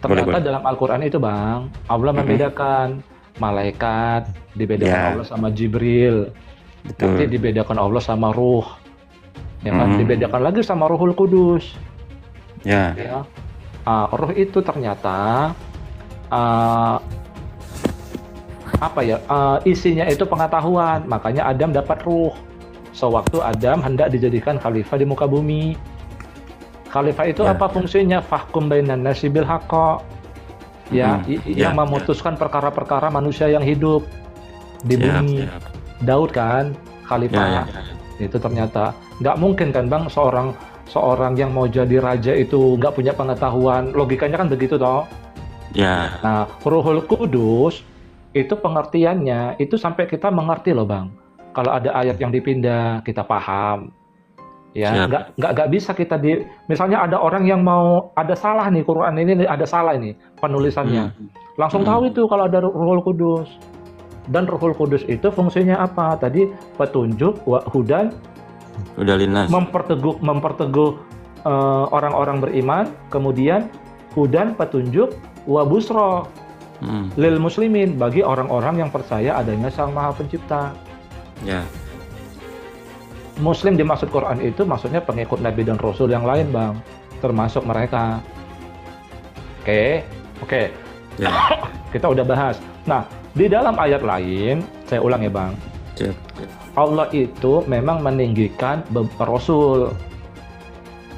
Boleh, Ternyata boleh. dalam Al-Quran itu Bang, Allah Mm-mm. membedakan malaikat, dibedakan Ya, Allah sama Jibril, nanti betul. dibedakan Allah sama Ruh, ya kan? Mm-mm. Dibedakan lagi sama Ruhul Kudus, Ya, ya. Ruh itu ternyata uh, apa ya? Isinya itu pengetahuan, makanya Adam dapat ruh. Sewaktu Adam hendak dijadikan khalifah di muka bumi. Khalifah itu ya. apa fungsinya? Fahkum bainan nasi bil haqqa. Ya, Mm-mm. yang Ya, memutuskan perkara-perkara manusia yang hidup di siap, bumi. siap. Daud kan, Ya, ya. khalifah. Itu ternyata nggak mungkin kan Bang, seorang seorang yang mau jadi raja itu nggak punya pengetahuan. Logikanya kan begitu toh. Ya, Nah, Ruhul Kudus itu pengertiannya itu sampai kita mengerti loh Bang. Kalau ada ayat yang dipindah kita paham. Ya, siap. nggak bisa kita misalnya ada orang yang mau ada salah nih Quran ini ada salah ini penulisannya. Mm. Langsung Mm-mm. tahu itu kalau ada Ruhul Kudus. Dan Ruhul Kudus itu fungsinya apa? Tadi petunjuk, wa hudan, Udah lintas. memperteguh orang-orang beriman, kemudian hudan petunjuk, wa busro Mm. lil muslimin bagi orang-orang yang percaya adanya Sang Maha Pencipta. Ya, Muslim dimaksud Quran itu maksudnya pengikut Nabi dan Rasul yang lain, Bang. Termasuk mereka. Oke, oke. ya. Kita udah bahas. Nah, di dalam ayat lain, saya ulang ya, Bang. Siap. Allah itu memang meninggikan Rasul.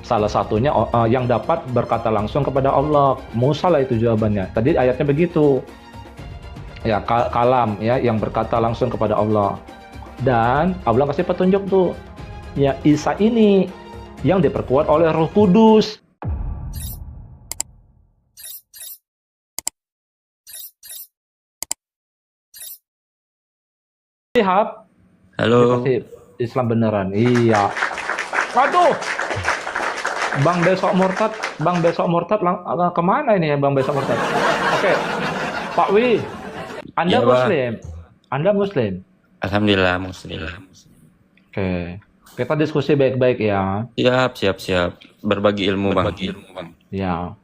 Salah satunya yang dapat berkata langsung kepada Allah. Musa lah itu jawabannya. Tadi ayatnya begitu. Ya, kalam ya yang berkata langsung kepada Allah. Dan Allah kasih petunjuk tuh. Ya, Isa ini yang diperkuat oleh Roh Kudus. Lihat, dia Halo. pasti Islam beneran. Iya. Waduh, Bang Besok Murtad kemana ini ya Bang Besok Murtad? Oke, Pak Wi, Anda Iya, Bang. Muslim? Anda Muslim? Alhamdulillah, Muslim. Oke, kita diskusi baik-baik ya. Siap, siap, siap. Berbagi ilmu, Bang. Ya,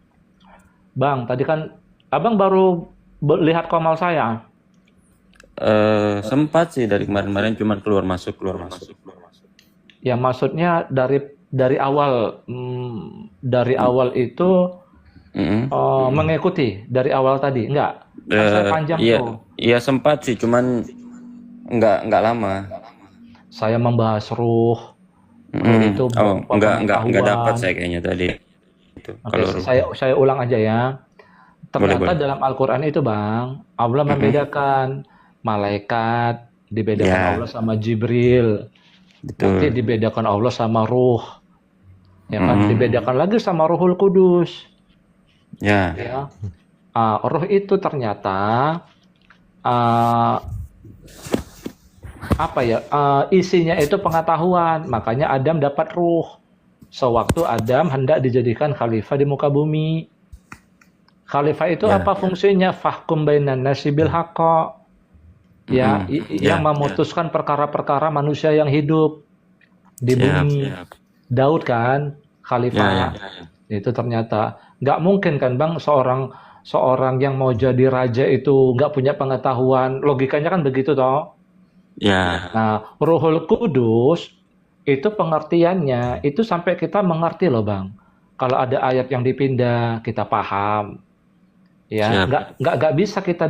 Bang, tadi kan Abang baru lihat komal saya. Sempat sih dari kemarin-kemarin cuman keluar masuk, keluar masuk. Ya, maksudnya dari awal dari awal itu Mm-mm. mengikuti dari awal tadi, enggak? Kan saya panjang Iya, tuh. iya sempat sih, cuman nggak lama. Saya membahas ruh Mm-mm. itu Oh, berupa nggak dapat pengetahuan. saya kayaknya tadi. Itu Oke, kalau ruh. saya ulang aja ya. Boleh, Ternyata boleh. dalam Al-Quran itu Bang, Allah Mm-mm. membedakan malaikat, dibedakan Ya, Allah sama Jibril, nanti betul. dibedakan Allah sama Ruh, ya kan? Mm-mm. Dibedakan lagi sama Ruhul Kudus, Ya, ya. Ruh itu ternyata uh, apa ya? Isinya itu pengetahuan, makanya Adam dapat ruh. Sewaktu Adam hendak dijadikan khalifah di muka bumi. Khalifah itu ya. apa fungsinya? Fahkum bainan nasi bil haqqa. Ya, Mm-mm. yang Ya, memutuskan perkara-perkara manusia yang hidup di siap. bumi. Daud kan, Ya, khalifah. ya. Itu ternyata nggak mungkin kan Bang seorang seorang yang mau jadi raja itu nggak punya pengetahuan. Logikanya kan begitu toh. Ya, Nah, Ruhul Kudus itu pengertiannya itu sampai kita mengerti loh Bang. Kalau ada ayat yang dipindah kita paham. Ya, siap. nggak bisa kita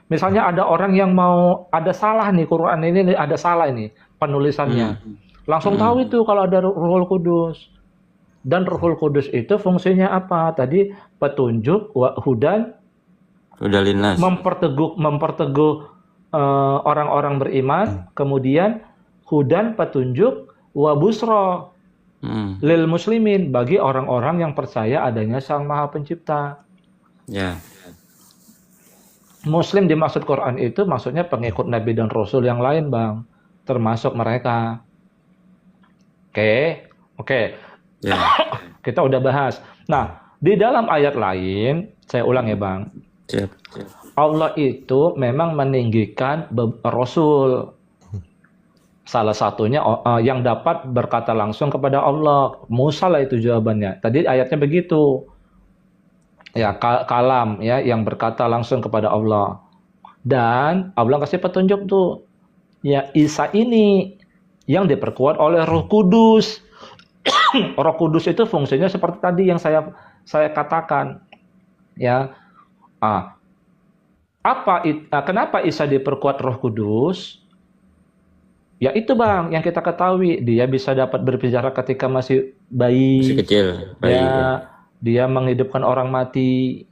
misalnya ada orang yang mau ada salah nih Quran ini ada salah ini penulisannya. Mm. Langsung Mm-mm. tahu itu kalau ada Ruhul Kudus. Dan Ruhul Kudus itu fungsinya apa? Tadi petunjuk, wa hudan, Udah lintas. memperteguh orang-orang beriman, kemudian hudan petunjuk, wa busro Mm. lil muslimin bagi orang-orang yang percaya adanya Sang Maha Pencipta. Ya, Muslim dimaksud Quran itu maksudnya pengikut Nabi dan Rasul yang lain, Bang. Termasuk mereka. Oke, oke. ya. Kita udah bahas. Nah, di dalam ayat lain, saya ulang ya, Bang. Siap. Allah itu memang meninggikan Rasul. Salah satunya yang dapat berkata langsung kepada Allah. Musa lah itu jawabannya. Tadi ayatnya begitu. Ya, kalam ya, yang berkata langsung kepada Allah. Dan Allah kasih petunjuk tuh. Ya, Isa ini yang diperkuat oleh Roh Kudus. Roh Kudus itu fungsinya seperti tadi yang saya katakan, ya. Ah, kenapa Isa diperkuat Roh Kudus? Ya itu Bang, yang kita ketahui, dia bisa dapat berbicara ketika masih Masih bayi, kecil, bayi ya. dia menghidupkan orang mati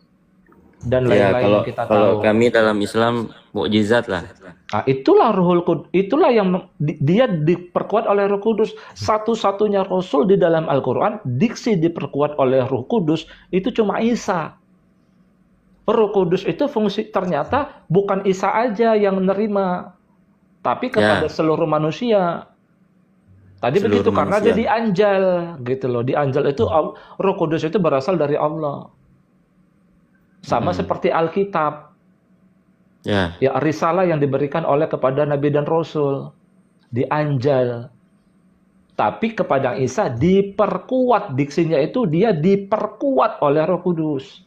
dan Ya, lain-lain kalau yang kita kalau tahu. kami dalam Islam mukjizat lah. Nah, itulah Ruhul Qudus, itulah yang dia diperkuat oleh Roh Kudus. Satu-satunya Rasul di dalam Al-Quran, diksi diperkuat oleh Roh Kudus, itu cuma Isa. Roh Kudus itu fungsi, ternyata bukan Isa aja yang menerima, tapi kepada Ya, seluruh manusia. Tadi begitu seluruh karena dia manusia. dianjal gitu loh. Dianjal itu Roh Kudus itu berasal dari Allah. Sama Mm-mm. seperti Alkitab. Ya, Ya, risalah yang diberikan oleh kepada nabi dan rasul. Dianjal. Tapi kepada Isa diperkuat, diksinya itu dia diperkuat oleh Roh Kudus.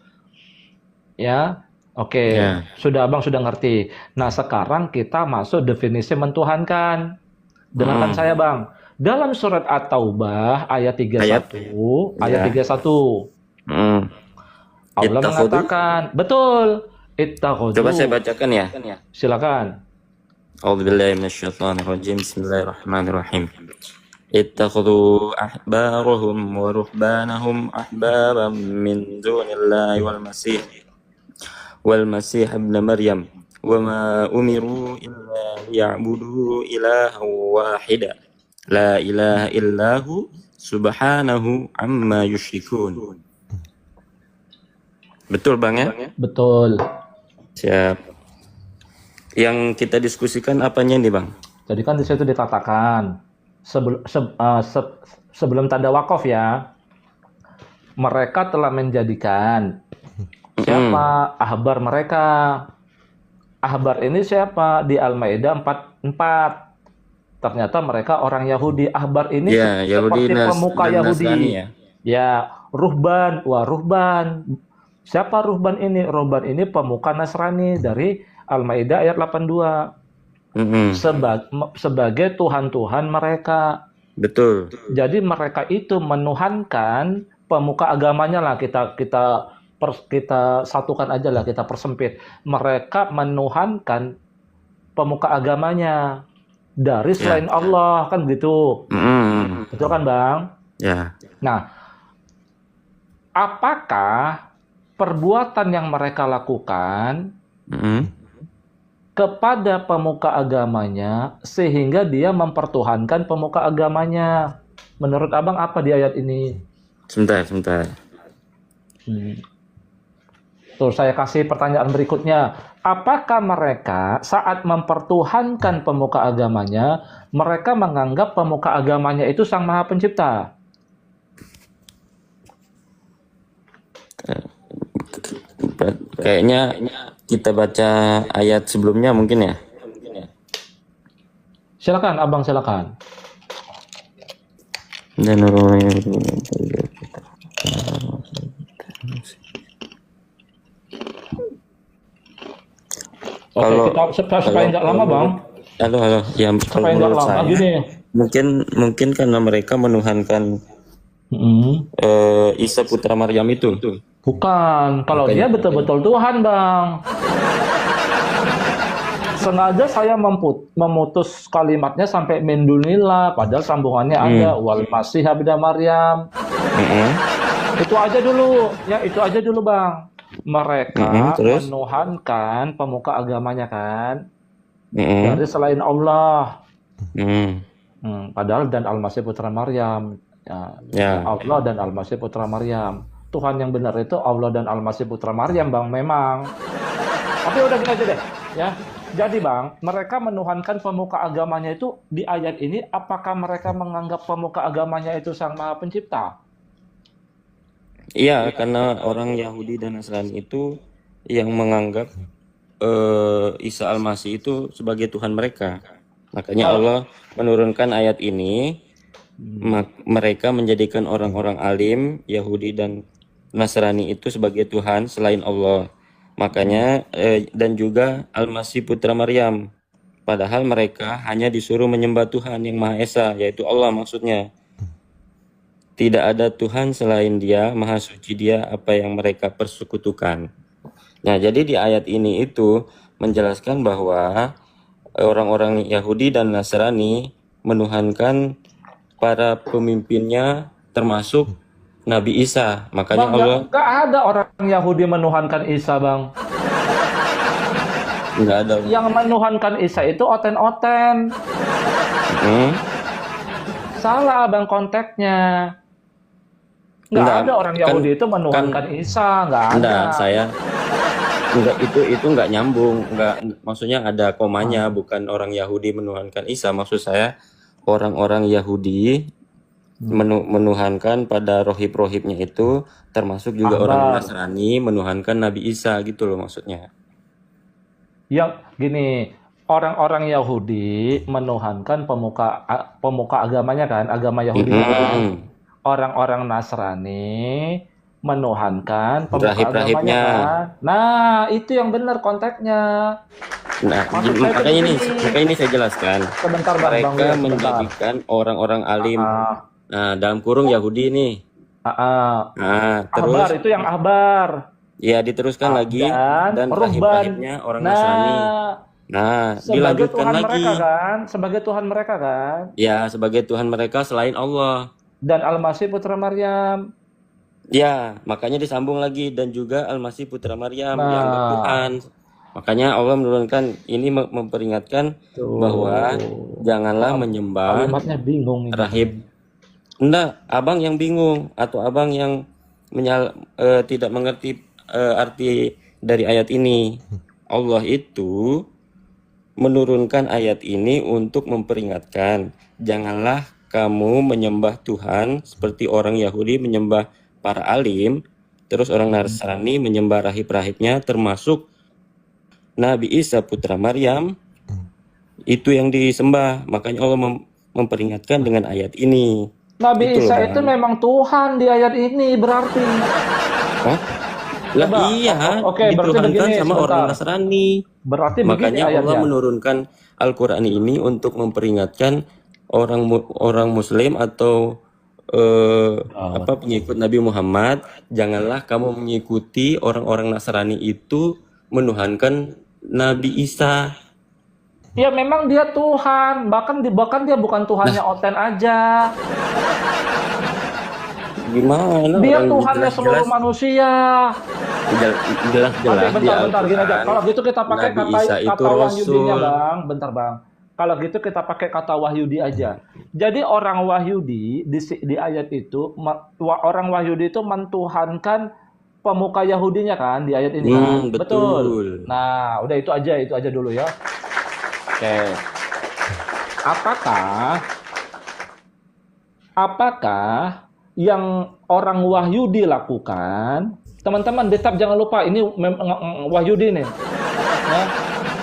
Ya. Oke, ya. sudah Abang sudah ngerti. Nah, sekarang kita masuk definisi mentuhankan. Dengarkan saya, Mm-mm. Bang. Dalam surat At-Taubah ayat Ayat 31, ayat ya. 31, Mm. Allah Ittakhadhu. mengatakan, betul, Coba saya ittakhadhu. bacakan ya. Silakan. A'udzubillahi minasyaitonirrajim. Bismillahirrahmanirrahim. Ittakhadhu ahbarahum wa ruhbanahum ahbaban min dunillahi wal masih ibn Maryam wa ma umiru illa liya'budu ilahan wahida la ilaha illahu subhanahu amma yusyrikun. Betul Bang ya? Betul. Siap. Yang kita diskusikan apanya nih Bang? Jadi kan di situ dikatakan sebelum tanda wakaf ya, mereka telah menjadikan siapa ahbar mereka. Ahbar ini siapa? Di Al-Maidah 44. Ternyata mereka orang Yahudi. Ahbar ini Ya, Yahudi seperti pemuka dan Nasrani Yahudi. ya. Ya, ruhban. Wah, ruhban. Siapa ruhban ini? Ruhban ini pemuka Nasrani dari Al-Maidah ayat 82. Mm-mm. Sebagai Tuhan-Tuhan mereka. Betul. Jadi mereka itu menuhankan pemuka agamanya lah, kita satukan aja lah, kita persempit. Mereka menuhankan pemuka agamanya dari selain Ya. Allah, kan gitu. Mm-mm. Betul kan, Bang? Ya. Nah, apakah perbuatan yang mereka lakukan Mm-mm. kepada pemuka agamanya sehingga dia mempertuhankan pemuka agamanya? Menurut Abang apa di ayat ini? Sebentar. Tuh, saya kasih pertanyaan berikutnya. Apakah mereka saat mempertuhankan pemuka agamanya, mereka menganggap pemuka agamanya itu Sang Maha Pencipta? Kayaknya kita baca ayat sebelumnya mungkin ya. Silakan, Abang, silakan. Dan Oke, supaya nggak lama, Bang. Halo. Ya, kalau Supaya nggak menurut lama saya gini. mungkin karena mereka menuhankan Isa putra Maryam itu. Bukan, kalau Makanya. dia betul-betul Tuhan, Bang. Sengaja saya memutus kalimatnya sampai mendunillah, padahal sambungannya ada wal masih habda Maryam. Itu aja dulu, ya itu aja dulu Bang. Mereka Terus? menuhankan pemuka agamanya kan dari selain Allah. Padahal dan Al-Masih putra Maryam. Ya. Allah dan Al-Masih putra Maryam. Tuhan yang benar itu Allah dan Al-Masih putra Maryam, Bang, memang. Tapi udah gini aja deh, ya. Jadi Bang, mereka menuhankan pemuka agamanya itu di ayat ini, apakah mereka menganggap pemuka agamanya itu Sang Maha Pencipta? Iya, karena orang Yahudi dan Nasrani itu yang menganggap Isa Al-Masih itu sebagai Tuhan mereka. Makanya Allah menurunkan ayat ini. Mereka menjadikan orang-orang alim Yahudi dan Nasrani itu sebagai Tuhan selain Allah. Makanya dan juga Al-Masih putra Maryam. Padahal mereka hanya disuruh menyembah Tuhan yang Maha Esa, yaitu Allah maksudnya. Tidak ada Tuhan selain Dia, Maha Suci Dia apa yang mereka persekutukan. Nah, jadi di ayat ini itu menjelaskan bahwa orang-orang Yahudi dan Nasrani menuhankan para pemimpinnya termasuk Nabi Isa. Makanya Bang, Allah nggak ada orang Yahudi menuhankan Isa, Bang. nggak ada. Yang menuhankan Isa itu oten-oten. Hmm? Salah, Bang, konteksnya. Nggak Enggak, ada orang kan- Yahudi itu menuhankan Isa, nggak ada. Enggak, saya enggak, itu enggak nyambung, enggak, maksudnya ada komanya, bukan orang Yahudi menuhankan Isa. Maksud saya orang-orang Yahudi menuhankan pada rohib-rohibnya itu, termasuk juga orang Ahbar. Nasrani menuhankan Nabi Isa gitu loh maksudnya. Yang gini, orang-orang Yahudi menuhankan pemuka agamanya kan, agama Yahudi. Mm-mm. Orang-orang Nasrani menuhankan pemuka Rahib-rahibnya. agamanya kan. Nah, itu yang benar konteksnya. Nah, Maksud saya makanya ini begini. saya jelaskan. Sebentar, Bang, Mereka sebentar. menjadikan orang-orang alim, Ah, nah dalam kurung Yahudi nih. Nah, terus Ahbar itu yang ahbar. ya diteruskan lagi dan Ruhban. rahib-rahibnya orang Nasrani. Nah, Sebagai dilanjutkan Tuhan lagi. mereka kan, sebagai Tuhan mereka kan. Ya, sebagai Tuhan mereka selain Allah. Dan Al-Masih putra Maryam. Ya, makanya disambung lagi dan juga Al-Masih putra Maryam yang Nah. bertuhan. Makanya Allah menurunkan ini memperingatkan Tuh. bahwa janganlah menyembah Kalimatnya bingung ini. rahib. Enggak, abang yang bingung atau abang yang tidak mengerti arti dari ayat ini. Allah itu menurunkan ayat ini untuk memperingatkan, janganlah kamu menyembah Tuhan seperti orang Yahudi menyembah para alim, terus orang Nasrani menyembah rahib-rahibnya termasuk Nabi Isa putra Maryam. Itu yang disembah. Makanya Allah memperingatkan dengan ayat ini. Nabi Itu loh, Isa Bang. itu memang Tuhan di ayat ini berarti. Hah? Lah Coba. iya, Oke, berarti dituhankan begini, sama sebentar. orang Nasrani. Berarti begini Makanya Allah ayatnya. menurunkan Al-Quran ini untuk memperingatkan orang Muslim atau pengikut Nabi Muhammad, janganlah kamu mengikuti orang-orang Nasrani itu menuhankan Nabi Isa. Ya memang dia Tuhan, bahkan dia bukan Tuhannya Oten aja. Gimana? Dia orang Tuhannya seluruh manusia. jelas Oke, bentar gini aja. Kalau gitu kita pakai Nabi Isa itu kata Wahyudinya, Rasul. Bang. Bentar, Bang. Kalau gitu kita pakai kata Wahyudi aja. Jadi orang Wahyudi di ayat itu, orang Wahyudi itu mentuhankan pemuka Yahudinya kan di ayat ini kan. Betul. Nah, udah itu aja dulu ya. Oke. Apakah yang orang Wahyudi lakukan? Teman-teman, di-tab jangan lupa ini Wahyudi nih. Ya.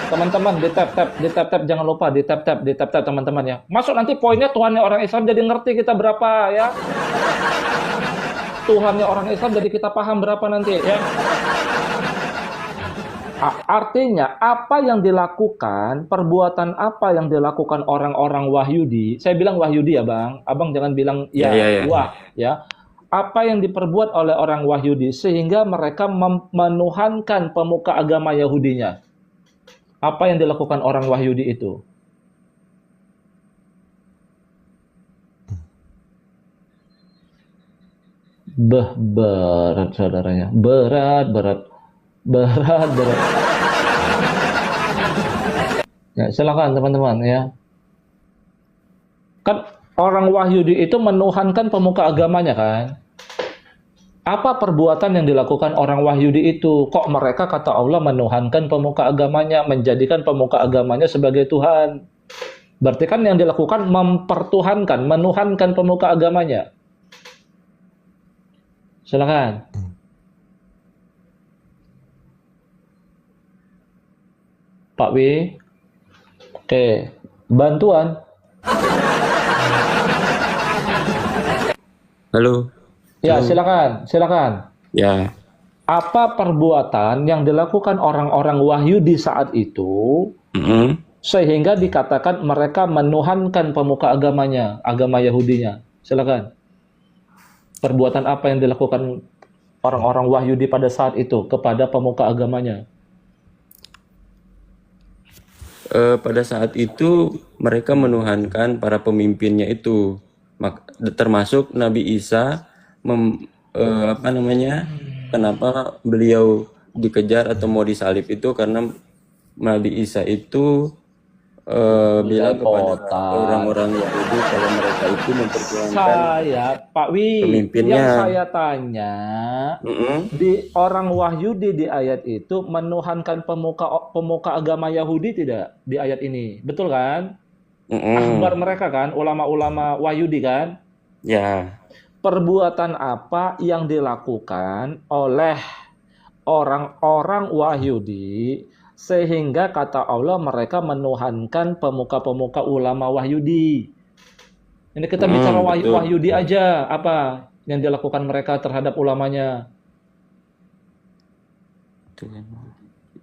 Teman-teman, di-tab jangan lupa di-tab teman-teman ya. Masuk nanti poinnya Tuhannya orang Islam jadi ngerti kita berapa ya. Tuhannya orang Islam jadi kita paham berapa nanti ya. Artinya apa yang dilakukan, perbuatan apa yang dilakukan orang-orang Wahyudi, saya bilang Wahyudi ya Bang, Abang jangan bilang ya. Wah ya. Apa yang diperbuat oleh orang Wahyudi sehingga mereka menuhankan pemuka agama Yahudinya? Apa yang dilakukan orang Wahyudi itu? Berat saudaranya, berat. Ya, silakan teman-teman ya. Kan orang Wahyudi itu menuhankan pemuka agamanya kan. Apa perbuatan yang dilakukan orang Wahyudi itu? Kok mereka kata Allah menuhankan pemuka agamanya, menjadikan pemuka agamanya sebagai Tuhan? Berarti kan yang dilakukan mempertuhankan, menuhankan pemuka agamanya. Silakan. Pak W. Oke, bantuan. Halo. Ya, silakan. Ya. Apa perbuatan yang dilakukan orang-orang Wahyudi saat itu Mm-mm. sehingga dikatakan mereka menuhankan pemuka agamanya, agama Yahudinya? Silakan. Perbuatan apa yang dilakukan orang-orang Wahyudi pada saat itu kepada pemuka agamanya? Pada saat itu mereka menuhankan para pemimpinnya itu, termasuk Nabi Isa. Apa namanya? Kenapa beliau dikejar atau mau disalib itu karena Nabi Isa itu bilang kepada Belepotan. orang-orang Yahudi kalau mereka itu memperjuangkan Pak Wi, yang pemimpinnya. saya tanya, Mm-mm. di orang Wahyudi di ayat itu menuhankan pemuka pemuka agama Yahudi tidak di ayat ini? Betul kan? Ahbar Mm-mm. mereka kan, ulama-ulama Wahyudi kan? Ya. Perbuatan apa yang dilakukan oleh orang-orang Wahyudi sehingga kata Allah mereka menuhankan pemuka-pemuka ulama Wahyudi? Ini kita bicara Betul. Wahyudi aja, apa yang dilakukan mereka terhadap ulamanya?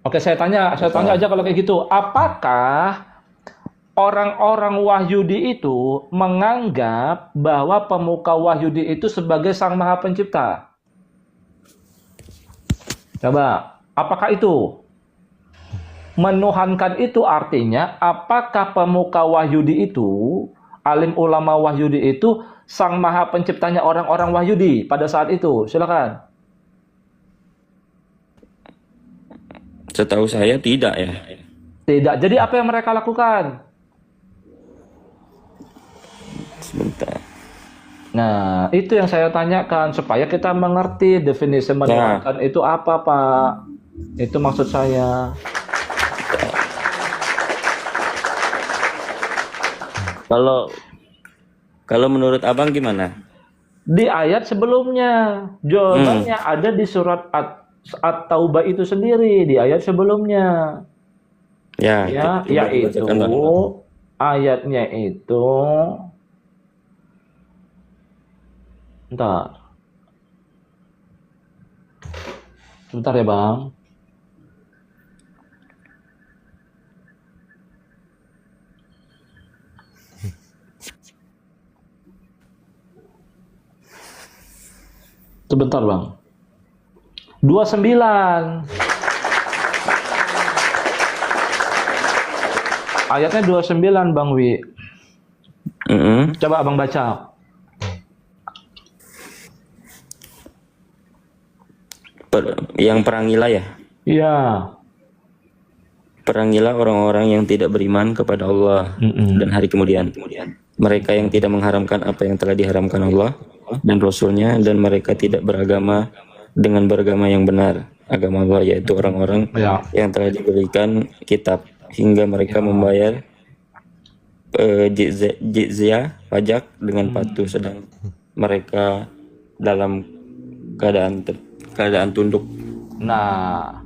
Oke, saya tanya Apa? aja kalau kayak gitu. Apakah orang-orang Wahyudi itu menganggap bahwa pemuka Wahyudi itu sebagai Sang Maha Pencipta? Coba, apakah itu? Menuhankan itu artinya, apakah pemuka Wahyudi itu, alim ulama Wahyudi itu, Sang Maha Penciptanya orang-orang Wahyudi pada saat itu? Silakan. Setahu saya tidak ya. Tidak. Jadi apa yang mereka lakukan? Sebentar. Nah, itu yang saya tanyakan supaya kita mengerti definisi Nah, menuhankan itu apa, Pak. Itu maksud saya. kalau kalau menurut abang gimana? Di ayat sebelumnya, Hmm. jawabannya ada di surat At-Taubah itu sendiri, di ayat sebelumnya. Ya, Ya, coba yaitu dibacakan bang. ayatnya itu, bentar, sebentar ya, Bang. Sebentar, Bang. 29. Ayatnya 29, Bang Wi. Mm-mm. Coba Abang baca. Yang perangilah ya. Iya. Perangilah orang-orang yang tidak beriman kepada Allah dan hari kemudian. Mereka yang tidak mengharamkan apa yang telah diharamkan Allah dan Rasulnya, dan mereka tidak beragama dengan beragama yang benar, agama Allah, yaitu orang-orang Ya. yang telah diberikan kitab hingga mereka membayar jizyah, pajak dengan patuh, sedang mereka dalam keadaan tunduk. Nah,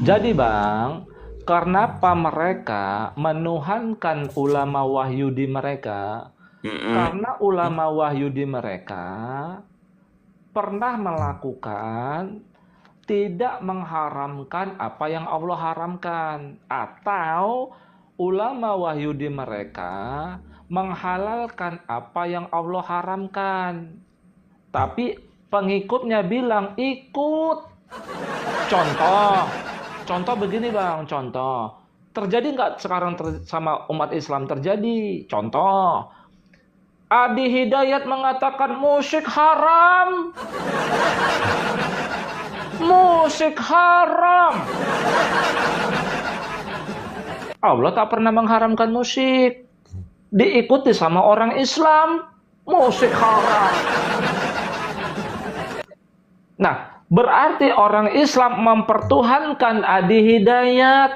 jadi Bang, kenapa mereka menuhankan ulama Wahyudi mereka? Mm-mm. Karena ulama Wahyudi mereka pernah melakukan tidak mengharamkan apa yang Allah haramkan, atau ulama Wahyudi mereka menghalalkan apa yang Allah haramkan. Tapi pengikutnya bilang ikut. Contoh begini Bang, contoh. Terjadi nggak sekarang sama umat Islam terjadi? Contoh, Adi Hidayat mengatakan musik haram. Musik haram. Allah tak pernah mengharamkan musik. Diikuti sama orang Islam, musik haram. Nah, berarti orang Islam mempertuhankan Adi Hidayat.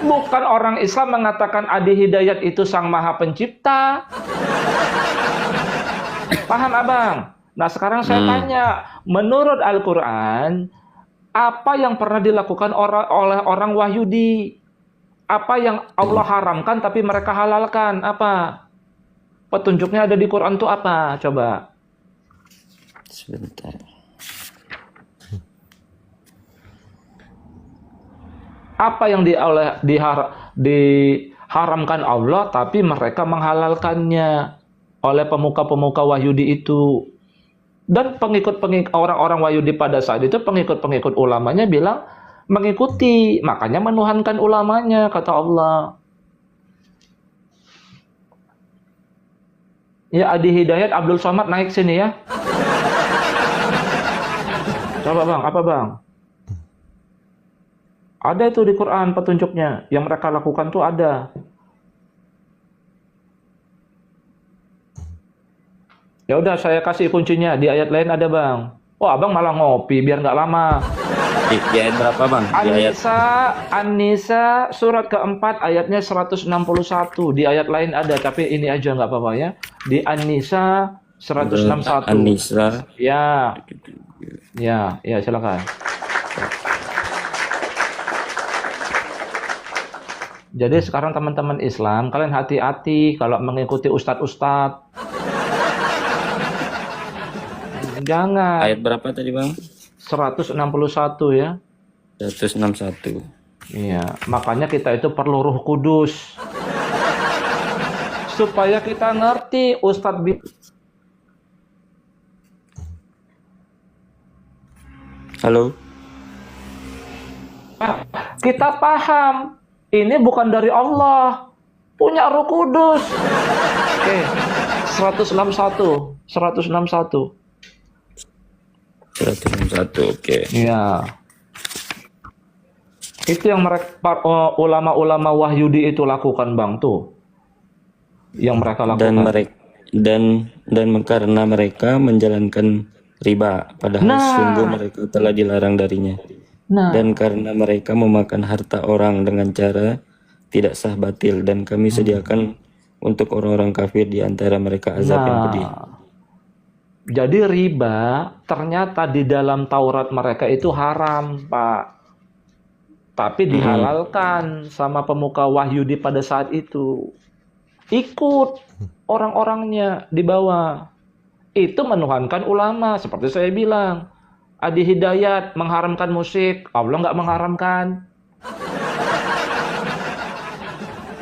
Bukan orang Islam mengatakan Adi Hidayat itu Sang Maha Pencipta. Paham Abang? Nah, sekarang saya tanya, menurut Al-Quran, apa yang pernah dilakukan oleh orang Wahyudi? Apa yang Allah haramkan tapi mereka halalkan? Apa? Petunjuknya ada di Quran itu apa? Coba. Sebentar. Apa yang diharamkan Allah, tapi mereka menghalalkannya oleh pemuka-pemuka Wahyudi itu. Dan pengikut-pengikut orang-orang Wahyudi pada saat itu, pengikut-pengikut ulamanya bilang mengikuti, makanya menuhankan ulamanya, kata Allah. Ya, Adi Hidayat Abdul Somad naik sini ya. Coba bang, apa bang? Ada itu di Quran petunjuknya, yang mereka lakukan tuh ada. Ya udah, saya kasih kuncinya, di ayat lain ada bang. Oh abang malah ngopi biar nggak lama. Di ayat berapa bang? Di ayat An-Nisa surat keempat ayatnya 161. Di ayat lain ada, tapi ini aja nggak apa-apa ya. Di An-Nisa 161. An-Nisa. Ya, ya silakan. Jadi sekarang teman-teman Islam, kalian hati-hati kalau mengikuti ustadz-ustadz. Jangan. Ayat berapa tadi bang? 161 ya. 161. Iya, makanya kita itu perlu Ruh Kudus. Supaya kita ngerti ustadz. Halo? Kita paham. Ini bukan dari Allah, punya Roh Kudus. Oke, 161. 161, oke. Iya. Itu yang mereka ulama-ulama Wahyudi itu lakukan bang tuh. Yang mereka lakukan. Dan karena mereka menjalankan riba, padahal sungguh mereka telah dilarang darinya. Dan karena mereka memakan harta orang dengan cara tidak sah batil, dan kami sediakan untuk orang-orang kafir di antara mereka azab yang pedih. Jadi riba ternyata di dalam Taurat mereka itu haram, Pak. Tapi dihalalkan sama pemuka Wahyudi pada saat itu. Ikut orang-orangnya di bawah. Itu menuhankan ulama, seperti saya bilang. Adi Hidayat mengharamkan musik, Allah nggak mengharamkan.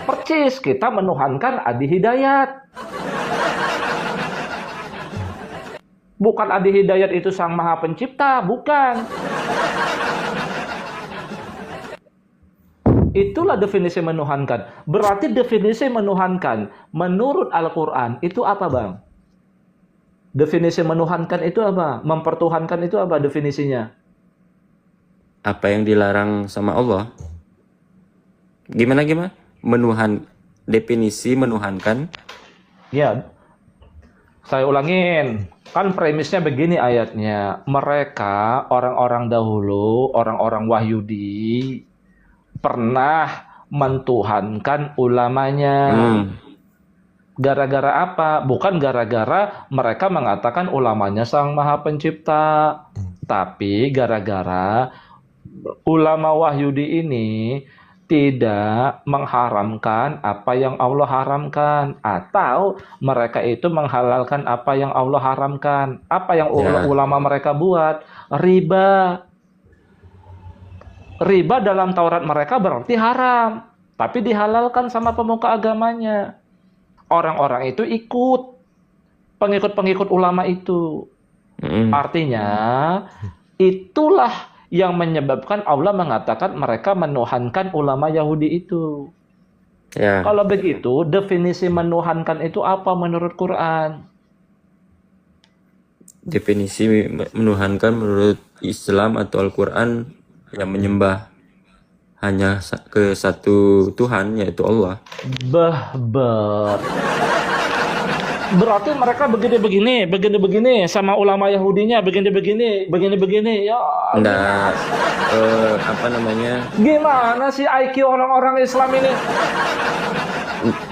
Percis, kita menuhankan Adi Hidayat. Bukan Adi Hidayat itu sang maha pencipta, bukan. Itulah definisi menuhankan. Berarti definisi menuhankan menurut Al-Quran itu apa bang? Definisi menuhankan itu apa? Mempertuhankan itu apa definisinya? Apa yang dilarang sama Allah? Gimana? Definisi menuhankan? Ya, saya ulangin. Kan premisnya begini ayatnya. Mereka, orang-orang dahulu, orang-orang Wahyudi, pernah mentuhankan ulamanya. Gara-gara apa? Bukan gara-gara mereka mengatakan ulamanya sang maha pencipta. Tapi gara-gara ulama Wahyudi ini tidak mengharamkan apa yang Allah haramkan. Atau mereka itu menghalalkan apa yang Allah haramkan. Apa yang ulama mereka buat? Riba. Riba dalam Taurat mereka berarti haram. Tapi dihalalkan sama pemuka agamanya. Orang-orang itu ikut pengikut-pengikut ulama itu. Artinya itulah yang menyebabkan Allah mengatakan mereka menuhankan ulama Yahudi itu. Ya. Kalau begitu, definisi menuhankan itu apa menurut Quran? Definisi menuhankan menurut Islam atau Al-Quran yang menyembah hanya ke satu Tuhan, yaitu Allah. Berarti mereka begini sama ulama Yahudinya begini. Ya. Enggak, apa namanya? Gimana sih IQ orang-orang Islam ini?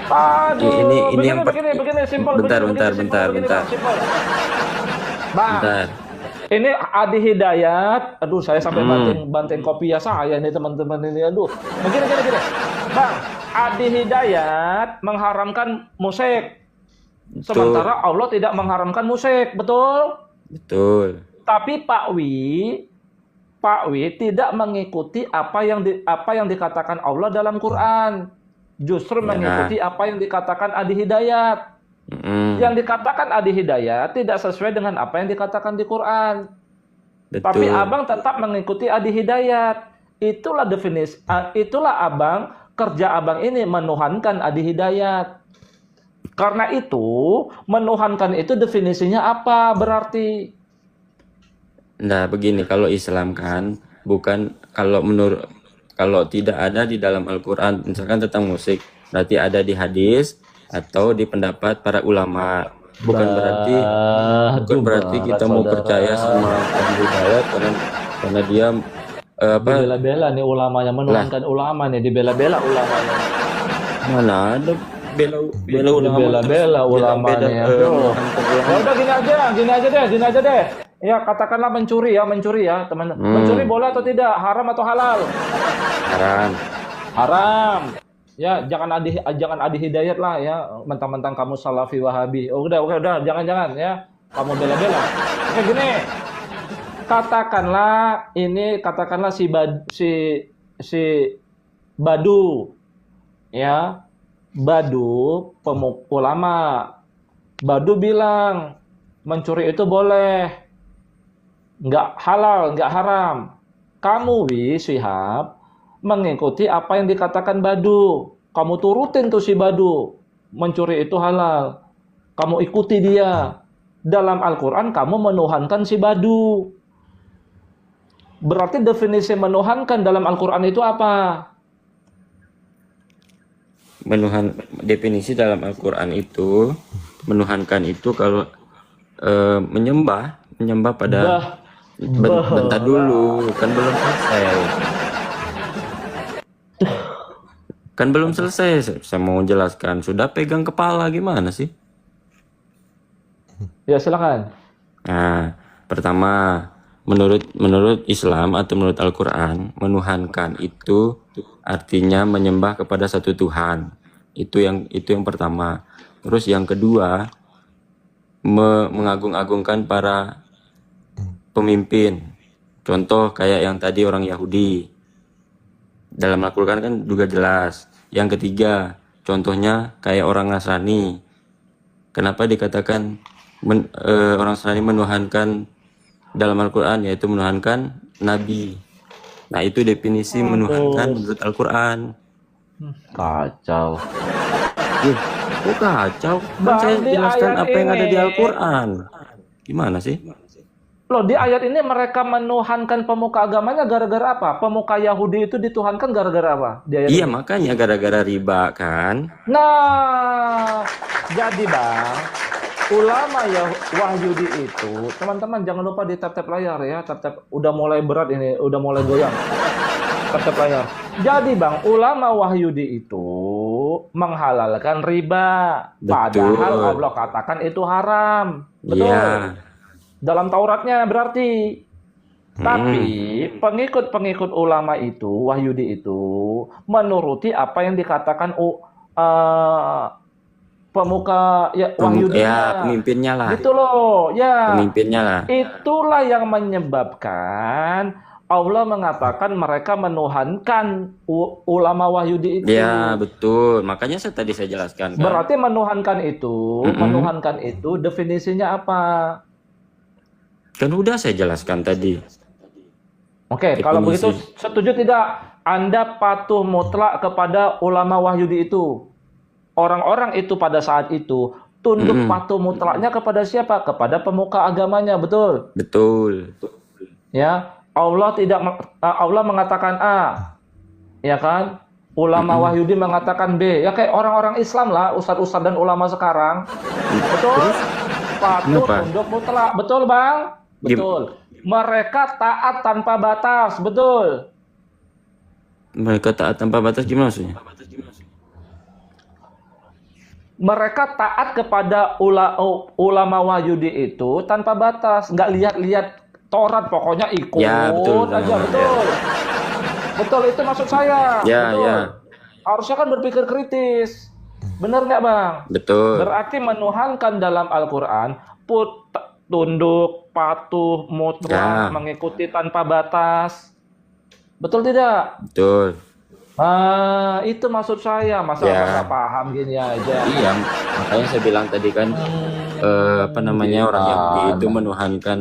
Aduh, ini yang begini simpel. Bentar. Bentar. Ini Adi Hidayat, aduh saya sampai banting kopi ya saya ini teman-teman ini, aduh. Begini. Bang, Adi Hidayat mengharamkan musik. Sementara Allah tidak mengharamkan musik, betul? betul. Tapi Pak Wi tidak mengikuti apa yang dikatakan Allah dalam Quran. Justru Ya, mengikuti apa yang dikatakan Adi Hidayat. mm, Yang dikatakan Adi Hidayat tidak sesuai dengan apa yang dikatakan di Quran. Tapi betul. abang tetap mengikuti Adi Hidayat. Itulah abang, kerja abang ini menuhankan Adi Hidayat. Karena itu, menuhankan itu definisinya apa berarti? Nah, begini, kalau Islam kan bukan kalau tidak ada di dalam Al-Qur'an misalkan tentang musik, berarti ada di hadis atau di pendapat para ulama. Bukan berarti bukan Badu berarti barat kita mau saudara. percaya sama Abu Hidayat karena dia apa Dibela-bela nih ulamanya, lah menuhankan ulama nih, dibela-bela ulamanya. mana ada bela bela ulama Dibela-bela bela beda ulamanya. Tuh. menuhankan Ya ulama. udah gini aja deh. Ya katakanlah mencuri ya, teman. Mencuri Hmm, boleh atau tidak? Haram atau halal? haram. Haram. Ya, jangan adi hidayat lah ya, mentang-mentang kamu salafi wahabi. Oh, udah, jangan ya. Kamu bela-bela. Oke, gini. Katakanlah si Badu ya. Badu ulama. Badu bilang mencuri itu boleh, nggak halal, nggak haram. Kamu Syihab mengikuti apa yang dikatakan Badu. Kamu turutin tuh si Badu. Mencuri itu halal. Kamu ikuti dia. Dalam Al-Quran kamu menuhankan si Badu. Berarti definisi menuhankan dalam Al-Quran itu apa? Definisi dalam Al-Qur'an itu menuhankan itu kalau menyembah pada Bah, bentar dulu kan belum selesai saya mau jelaskan sudah pegang kepala gimana sih. ya silakan. Nah, pertama menurut Islam atau menurut Al-Qur'an menuhankan itu artinya menyembah kepada satu Tuhan. Itu yang pertama. Terus yang kedua mengagung-agungkan para pemimpin. Contoh kayak yang tadi orang Yahudi. Dalam Al-Qur'an kan juga jelas. Yang ketiga, contohnya kayak orang Nasrani. Kenapa dikatakan orang Nasrani menuhankan dalam Al-Qur'an yaitu menuhankan nabi. Nah, itu definisi menuhankan Aduh, menurut Al-Qur'an. kacau. Kok kacau? Kan saya Bang, di jelaskan ayat apa yang ada ini, di Al-Qur'an. Gimana sih? loh di ayat ini mereka menuhankan pemuka agamanya gara-gara apa? Pemuka Yahudi itu dituhankan gara-gara apa di ayat Iya, ini? makanya gara-gara riba kan. Nah, jadi bang, ulama ya Wahyudi itu, teman-teman jangan lupa di tap-tap layar ya, tap-tap udah mulai berat ini, udah mulai goyang, tap-tap layar. Jadi bang, ulama Wahyudi itu menghalalkan riba, padahal Betul. Allah katakan itu haram, betul. Iya. Dalam Tauratnya berarti. Tapi Mm-mm. pengikut-pengikut ulama itu, Wahyudi itu, menuruti apa yang dikatakan pemuka ya Ya, Wahyudinya. pemimpinnya lah. Gitu loh, ya. Pemimpinnya lah. Itulah yang menyebabkan Allah mengatakan mereka menuhankan ulama Wahyudi Ya, itu. betul. Makanya tadi saya jelaskan kan. Berarti Mm-mm. menuhankan itu definisinya apa? Kan udah saya jelaskan tadi. Oke, kalau begitu Definisi. setuju tidak Anda patuh mutlak kepada ulama Wahyudi itu? Orang-orang itu pada saat itu tunduk Mm-mm. patuh mutlaknya kepada siapa? Kepada pemuka agamanya, betul? Betul. Ya, Allah mengatakan A, ya kan? Ulama Mm-mm. Wahyudi mengatakan B. Ya kayak orang-orang Islam lah, ustadz-ustadz dan ulama sekarang. Betul? Terus Patuh kenapa? tunduk mutlak, betul Bang? Gim- Betul. Mereka taat tanpa batas, betul. Mereka taat tanpa batas gimana maksudnya? Mereka taat kepada ulama Wahyudi itu tanpa batas, nggak lihat-lihat Taurat, pokoknya ikut Ya, betul. aja, betul. Betul, itu maksud saya. Ya, Betul. ya. Harusnya kan berpikir kritis. Benar nggak, Bang? Betul. Berarti menuhankan dalam Al-Quran, tunduk, patuh, mutlak, Ya, mengikuti tanpa batas. Betul tidak? betul. Ah, itu maksud saya. Masa abang nggak Ya, paham gini aja? iya. Makanya saya bilang tadi kan, apa namanya, orang Yahudi itu Gimana? menuhankan,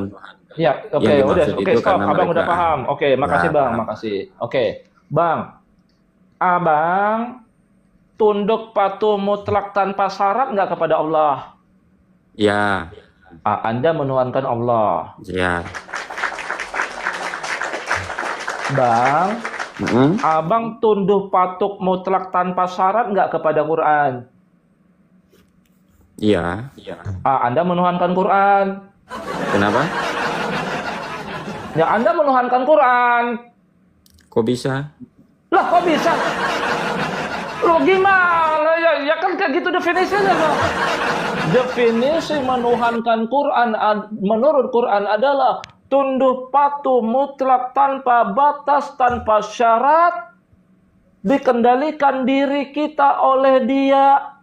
Ya, yang oke, dimaksud oke, itu stop. karena Abang mereka, udah paham. Oke, makasih ya, bang, paham. makasih. Oke, bang, abang tunduk patuh mutlak tanpa syarat nggak kepada Allah? Ya, Ah, Anda menuhankan Allah. ya. Bang, Mm-mm. abang tunduk patuh mutlak tanpa syarat nggak kepada Quran? Iya. Ah, Anda menuhankan Quran. Kenapa? Ya, Anda menuhankan Quran. Kok bisa? Lah, kok bisa? Lo gimana ya? Ya kan kayak gitu definisinya, bang. Definisi menuhankan Quran menurut Quran adalah tunduk patuh mutlak tanpa batas, tanpa syarat, dikendalikan diri kita oleh Dia.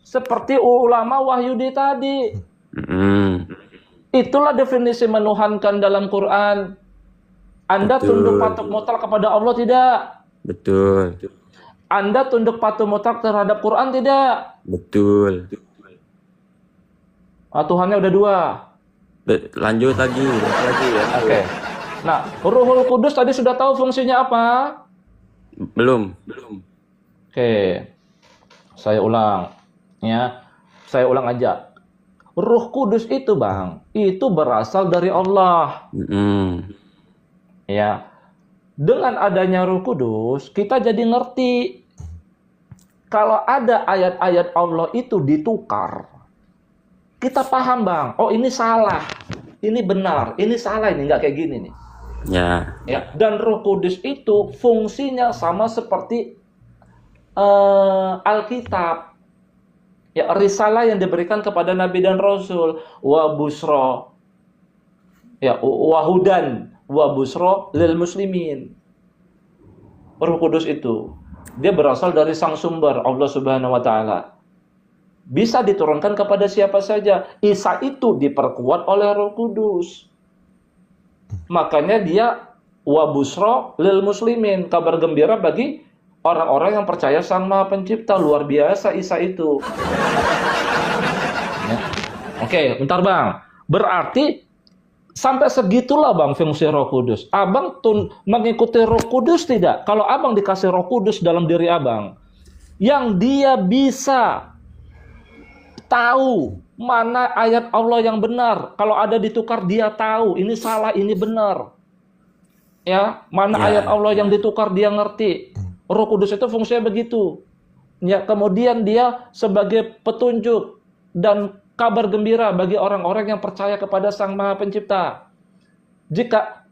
Seperti ulama Wahyudi tadi. Mm-mm. Itulah definisi menuhankan dalam Quran. Anda tunduk Betul, patuh mutlak kepada Allah tidak? betul, Anda tunduk patuh mutlak terhadap Quran tidak? betul. Ah, Tuhannya udah dua. Lanjut lagi ya. Oke. Nah, Ruhul Kudus tadi sudah tahu fungsinya apa? Belum. Oke. Saya ulang. Ya. Saya ulang aja. Ruh Kudus itu, Bang, itu berasal dari Allah. Mm-mm. Ya. Dengan adanya Ruh Kudus, kita jadi ngerti kalau ada ayat-ayat Allah itu ditukar. Kita paham, Bang. Oh, ini salah. Ini benar. Ini salah, ini nggak kayak gini nih. Ya, Ya, dan Roh Kudus itu fungsinya sama seperti Alkitab. Ya, risalah yang diberikan kepada nabi dan rasul, wa busra. Ya, wa hudan wa busra lil muslimin. Roh Kudus itu dia berasal dari sang sumber Allah Subhanahu wa taala. Bisa diturunkan kepada siapa saja. Isa itu diperkuat oleh Roh Kudus. Makanya dia wa busra lil muslimin, kabar gembira bagi orang-orang yang percaya Sang Maha Pencipta. Luar biasa Isa itu. Ya. Oke, bentar Bang. Berarti sampai segitulah Bang fungsi Roh Kudus. Abang mengikuti Roh Kudus tidak? Kalau Abang dikasih Roh Kudus dalam diri Abang, yang dia bisa tahu mana ayat Allah yang benar. Kalau ada ditukar dia tahu ini salah, ini benar. Ya, mana Ya. ayat Allah yang ditukar dia ngerti. Roh Kudus itu fungsinya begitu. Ya, kemudian dia sebagai petunjuk dan kabar gembira bagi orang-orang yang percaya kepada Sang Maha Pencipta. Jika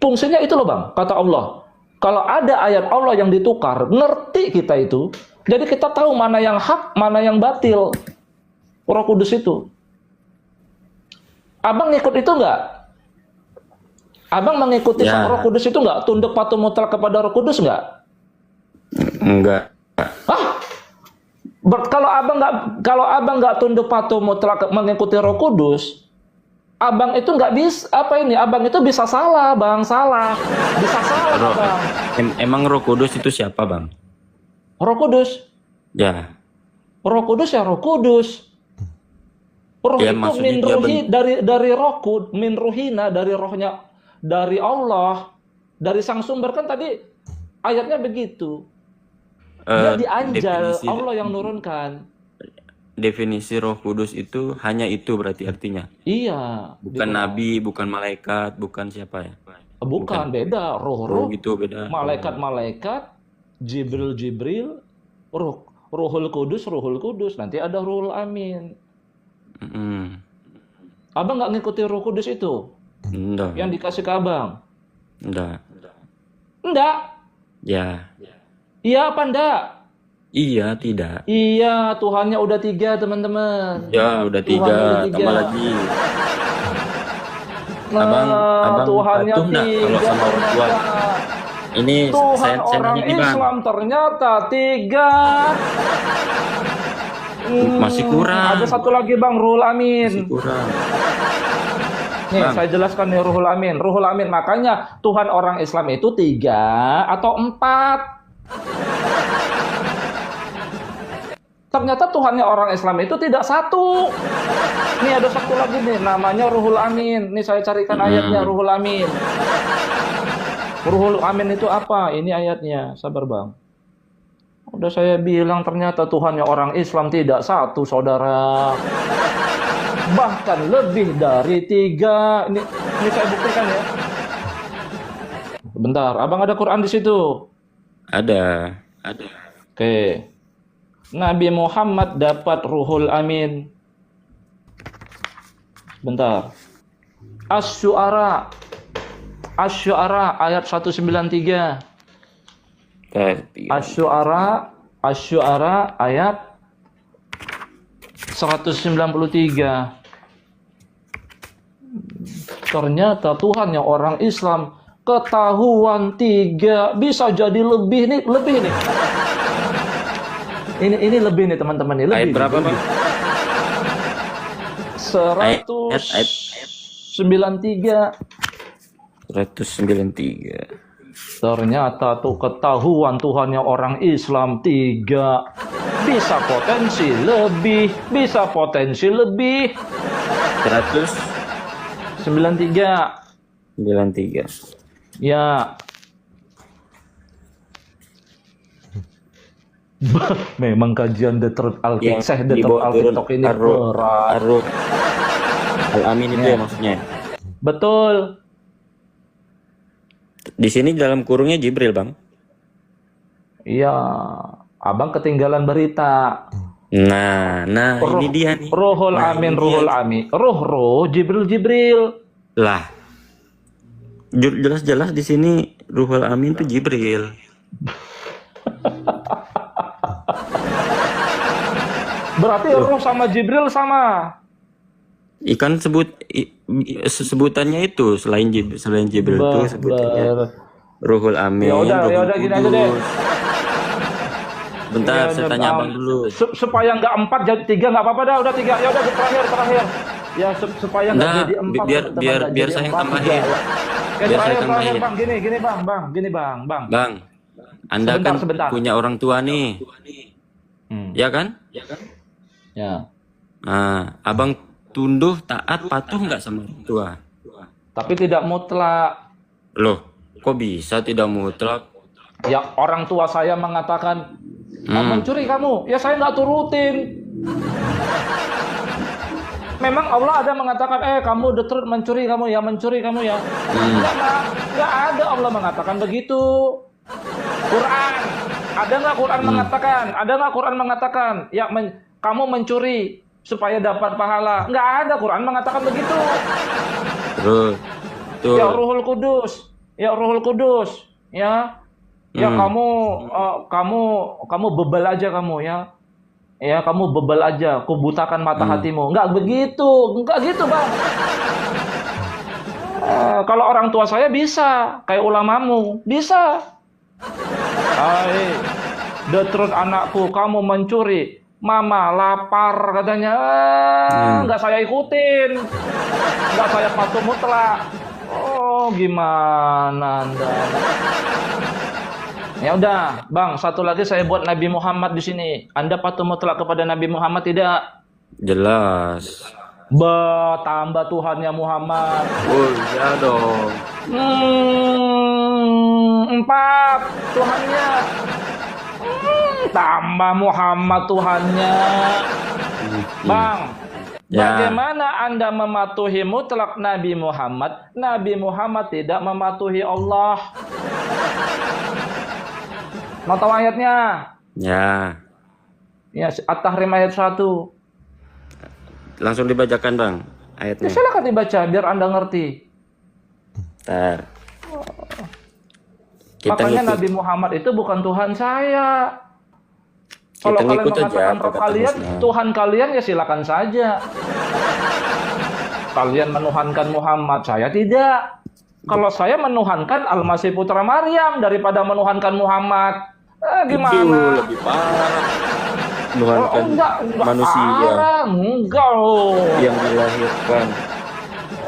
fungsinya itu loh Bang, kata Allah. Kalau ada ayat Allah yang ditukar, ngerti kita itu. Jadi kita tahu mana yang hak, mana yang batil. Roh Kudus itu. Abang ngikut itu enggak? Abang mengikuti Ya. Sang Roh Kudus itu enggak? Tunduk patuh mutlak kepada Roh Kudus enggak? Enggak. Hah? Kalau abang nggak tunduk patuh mutlak mengikuti Roh Kudus, abang itu nggak bisa abang itu bisa salah, Bang, salah. Bisa salah, Bang. Emang Roh Kudus itu siapa, Bang? Roh Kudus. Ya. Roh Kudus ya Roh Kudus. Roh Ya, itu maksudnya min dia ruhi dari rohku, min ruhina dari rohnya dari Allah, dari sang sumber kan tadi ayatnya begitu. Dia dianjal, Allah yang nurunkan. Definisi Roh Kudus itu hanya itu berarti artinya. Iya. Bukan nabi, bukan malaikat, bukan siapa ya? Bukan, beda. Roh-roh, gitu beda. malaikat-malaikat, Jibril, Ruhul Kudus, nanti ada Ruhul Amin. Mm-mm. Abang nggak ngikuti Roh Kudus itu? Enggak. Yang dikasih ke abang? Enggak. Enggak. Ya. Iya apa enggak? Iya, tidak. Iya, Tuhannya udah 3, teman-teman. Ya, udah Tuhannya udah 3, tambah lagi. Nah, Abang Tuhannya patuh nggak kalau sama orang tua? Ini Tuhan saya orang nanya nih Bang. Islam ternyata 3. Masih kurang. Ada satu lagi Bang, Ruhul Amin. Masih kurang. Nih, Bang. saya jelaskan nih Ruhul Amin. Ruhul Amin, makanya Tuhan orang Islam itu 3 atau 4. Ternyata Tuhannya orang Islam itu tidak 1. Nih ada satu lagi nih, namanya Ruhul Amin. Nih saya carikan ayatnya Ruhul Amin. Ruhul Amin itu apa? Ini ayatnya. Sabar Bang. Udah saya bilang ternyata Tuhannya orang Islam tidak 1, saudara. Bahkan lebih dari 3. Ini saya buktikan ya. Bentar, abang ada Quran di situ? Ada. Oke. Nabi Muhammad dapat Ruhul Amin. Bentar. Asy-Syu'ara ayat 193. Asy-Syu'ara ayat 193. Ternyata Tuhannya orang Islam ketahuan 3, bisa jadi lebih nih. Ini lebih nih teman-teman nih, lebih. Ayat berapa Bang? 193. 193. Ternyata tuh ketahuan Tuhannya orang Islam 3. Bisa potensi lebih. 193. Ya. Memang kajian Detrut Al-Kisah, Detrut Al-TikTok ini berat. Al-Amin itu ya maksudnya. Betul. Di sini dalam kurungnya Jibril Bang. Iya, abang ketinggalan berita. Nah, ini dia nih. Ruhul Amin. Ruh, Jibril. Lah. Jelas-jelas di sini Ruhul Amin itu Jibril. Berarti Ruh sama Jibril sama. Ikan sebutannya itu selain Jibril itu sebutannya Ruhul Amin. Ya udah gini aja deh. Bentar, saya tanya abang dulu. Supaya nggak 4 jadi 3 nggak apa-apa dah, udah 3. Ya udah terakhir. Ya supaya nggak jadi 4. Biar saya yang tambahin. Biar saya tambahin. Bang, gini bang. Bang, Anda sebentar. punya orang tua nih. Ya kan? Ya. Nah, abang tunduk, taat, patuh nggak sama orang tua? Tapi tidak mutlak. Loh, kok bisa tidak mutlak? Ya orang tua saya mengatakan mencuri kamu, ya saya nggak turutin. Memang Allah ada mengatakan, kamu Detrut mencuri kamu ya. Nggak ada Allah mengatakan begitu. Quran, ada nggak Quran mengatakan? Ya kamu mencuri supaya dapat pahala. Nggak ada Quran mengatakan begitu. Terus. Ya Ruhul Kudus. Ya. Ya kamu bebal aja kamu ya. Ya kamu bebal aja, kubutakan mata hatimu. Enggak gitu Bang. Kalau orang tua saya bisa, kayak ulamamu, bisa. Detrut anakku, kamu mencuri. Mama lapar katanya. Enggak saya ikutin. Enggak saya patuh mutlak. Oh, gimana Anda? Ya udah, Bang, satu lagi saya buat Nabi Muhammad di sini. Anda patuh mutlak kepada Nabi Muhammad tidak? Jelas. Tambah Tuhannya Muhammad. Oh, iya dong. 4 Tuhannya. Tambah Muhammad Tuhannya. Bang, bagaimana Anda mematuhi mutlak Nabi Muhammad? Nabi Muhammad tidak mematuhi Allah. Mau tahu ayatnya? Ya. Ya, At-Tahrim ayat 1. Langsung dibacakan Bang ayatnya. Ya, silakan dibaca biar Anda ngerti. Bentar. Makanya Nabi Muhammad itu bukan Tuhan saya. Kalau kalian mengatakan roh kalian, Tuhan kalian ya silakan saja. Kalian menuhankan Muhammad, saya tidak. Kalau saya menuhankan Al-Masih putra Maryam daripada menuhankan Muhammad. Itu Gimana? lebih parah. Oh, Menuhankan enggak manusia parah, enggak loh. yang dilahirkan.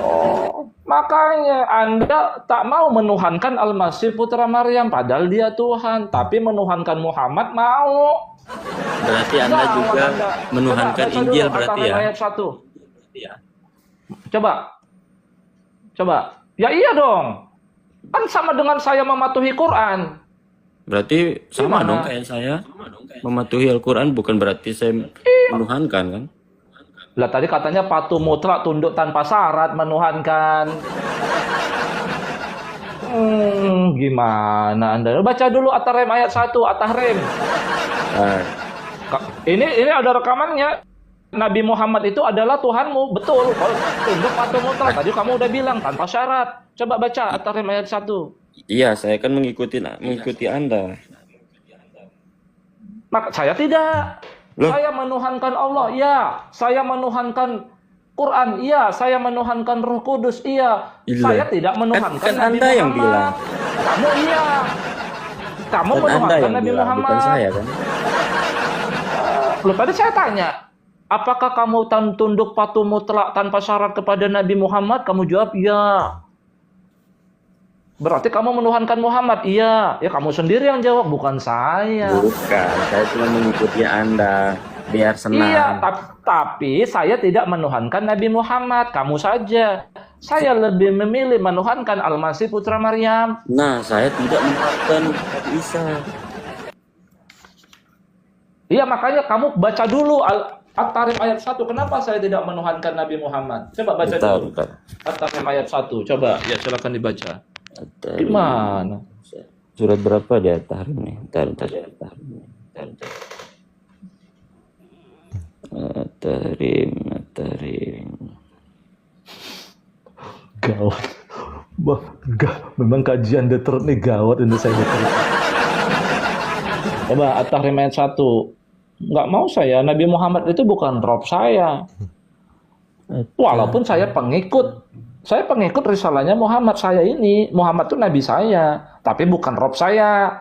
Oh, makanya Anda tak mau menuhankan Al-Masih putra Maryam, padahal dia Tuhan, tapi menuhankan Muhammad mau. Berarti Anda Gawat juga Anda. menuhankan Coba baca Injil dulu berarti At-Tahrim ya? ayat 1. Iya. Coba. Ya iya dong. Kan sama dengan saya mematuhi Quran. Berarti sama Gimana? dong kayak saya. Mematuhi Al-Quran bukan berarti saya menuhankan kan? Lah tadi katanya patuh mutlak, tunduk tanpa syarat, menuhankan. Gimana Anda? Baca dulu At-Tahrim ayat 1, At-Tahrim. Nah, Ini ada rekamannya. Nabi Muhammad itu adalah Tuhanmu, betul. Kalau tunduk patuh mutlak, tadi kamu udah bilang tanpa syarat. Coba baca At-Tahrim ayat 1. iya, saya kan mengikuti Anda. Maka saya tidak. Loh? Saya menuhankan Allah, iya. Saya menuhankan Quran, iya. Saya menuhankan Roh Kudus, iya. Iya. Saya tidak menuhankan Kan Nabi Anda yang Muhammad. bilang. Kamu iya. Kamu Kan Anda menuhankan yang Nabi bilang, Muhammad. bukan saya kan? Loh, tadi saya tanya, apakah kamu tunduk patuh mutlak tanpa syarat kepada Nabi Muhammad? Kamu jawab, iya. Berarti kamu menuhankan Muhammad? Iya. Ya kamu sendiri yang jawab, bukan saya. Bukan, saya cuma mengikuti Anda biar senang. Iya, tapi saya tidak menuhankan Nabi Muhammad. Kamu saja. Saya lebih memilih menuhankan Al-Masih putra Maryam. Nah, saya tidak menuhankan Nabi Isa. Iya, makanya kamu baca dulu At-Tahrim ayat 1. Kenapa saya tidak menuhankan Nabi Muhammad? Coba baca dulu. At-Tahrim ayat 1. Coba, ya silakan dibaca. Gimana? Surat berapa dia At-Tahrim nih? At-Tahrim. Gawat. Memang kajian deter nih gawat untuk saya deter. Coba At-Tahrim ayat 1. Nggak mau saya, Nabi Muhammad itu bukan Rob saya. Walaupun saya pengikut. Saya pengikut risalahnya Muhammad. Saya ini, Muhammad itu Nabi saya. Tapi bukan Rob saya.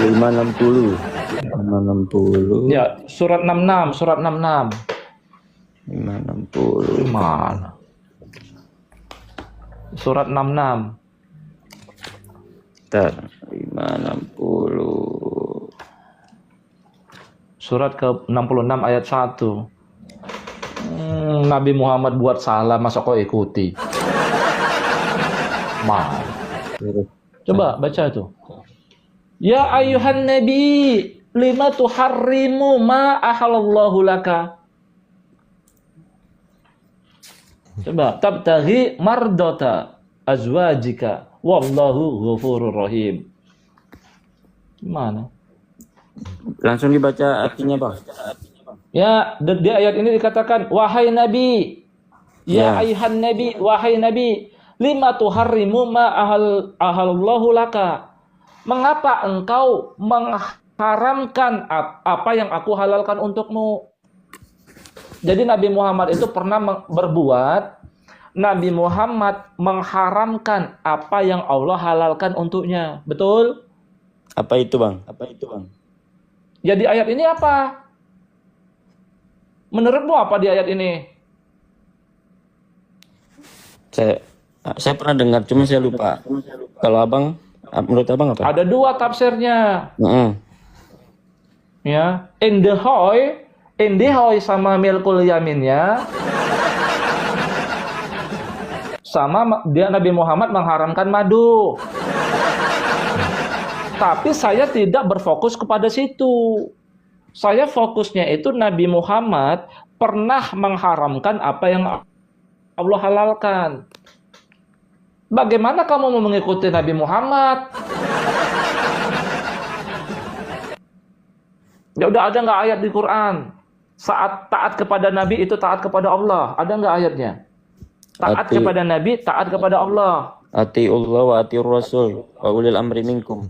560. Ya, surat 66. 560. Mana? Surat 66. 560. Surat ke-66 ayat 1. Nabi Muhammad buat salah, masa kau ikuti? Coba baca itu. Ya ayuhan nabi, lima tuharrimu ma ahalallahu laka. Coba tabtaghi mardata azwajika wallahu ghafurur rahim. Gimana? Langsung dibaca artinya, Bang. Ya, di ayat ini dikatakan, wahai Nabi, ya ayuhan Nabi, wahai Nabi, lima tuharrimu ma ahallallahu laka. Mengapa engkau mengharamkan apa yang aku halalkan untukmu? Jadi Nabi Muhammad itu pernah berbuat, Nabi Muhammad mengharamkan apa yang Allah halalkan untuknya. Betul? Apa itu, Bang? Jadi ayat ini apa? Menurutmu apa di ayat ini? Saya pernah dengar, cuma saya lupa. Kalau Abang, menurut Abang apa? Ada dua tafsirnya. Ya, Indehoy sama milkul yaminnya. Sama dia Nabi Muhammad mengharamkan madu. Tapi saya tidak berfokus kepada situ. Saya fokusnya itu Nabi Muhammad pernah mengharamkan apa yang Allah halalkan. Bagaimana kamu mau mengikuti Nabi Muhammad? Ya udah, ada nggak ayat di Quran? Saat taat kepada Nabi itu taat kepada Allah. Ada nggak ayatnya? Taat kepada Nabi, taat kepada Allah. Atiullah wa atiur Rasul wa ulil amri minkum.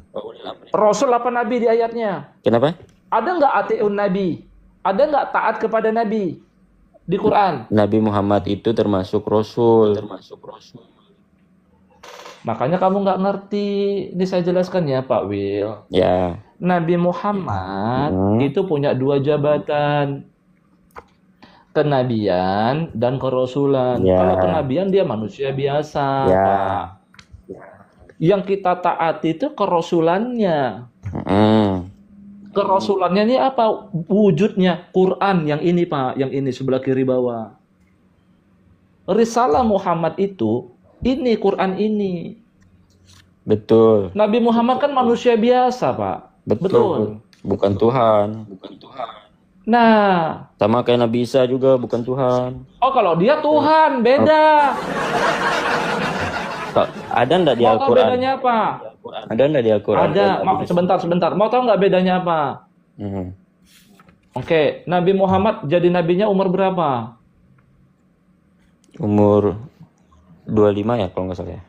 Rasul apa Nabi di ayatnya? Kenapa? Ada nggak atiun Nabi? Ada nggak taat kepada Nabi di Quran? Nabi Muhammad itu termasuk Rasul. Makanya kamu nggak ngerti. Ini saya jelaskan ya Pak Will. Ya. Nabi Muhammad Hmm. itu punya 2 jabatan. Kenabian dan kerasulan. Ya. Kalau kenabian dia manusia biasa, Ya. Pak. Yang kita taati itu kerasulannya. Hmm. Kerasulannya ini apa? Wujudnya Quran yang ini Pak, yang ini sebelah kiri bawah. Risalah Muhammad itu ini Quran ini. Betul. Nabi Muhammad kan manusia biasa, Pak. Betul. Bukan Tuhan. Nah, Sama kayak Nabi Isa juga bukan Tuhan. oh kalau dia Tuhan, beda. Ada nggak di Mau tahu Al-Quran? bedanya apa? Ada nggak di Al-Quran? Ada. Sebentar. Mau tahu nggak bedanya apa? Hmm. Oke, Nabi Muhammad jadi nabinya umur berapa? Umur 25 ya kalau nggak salah ya.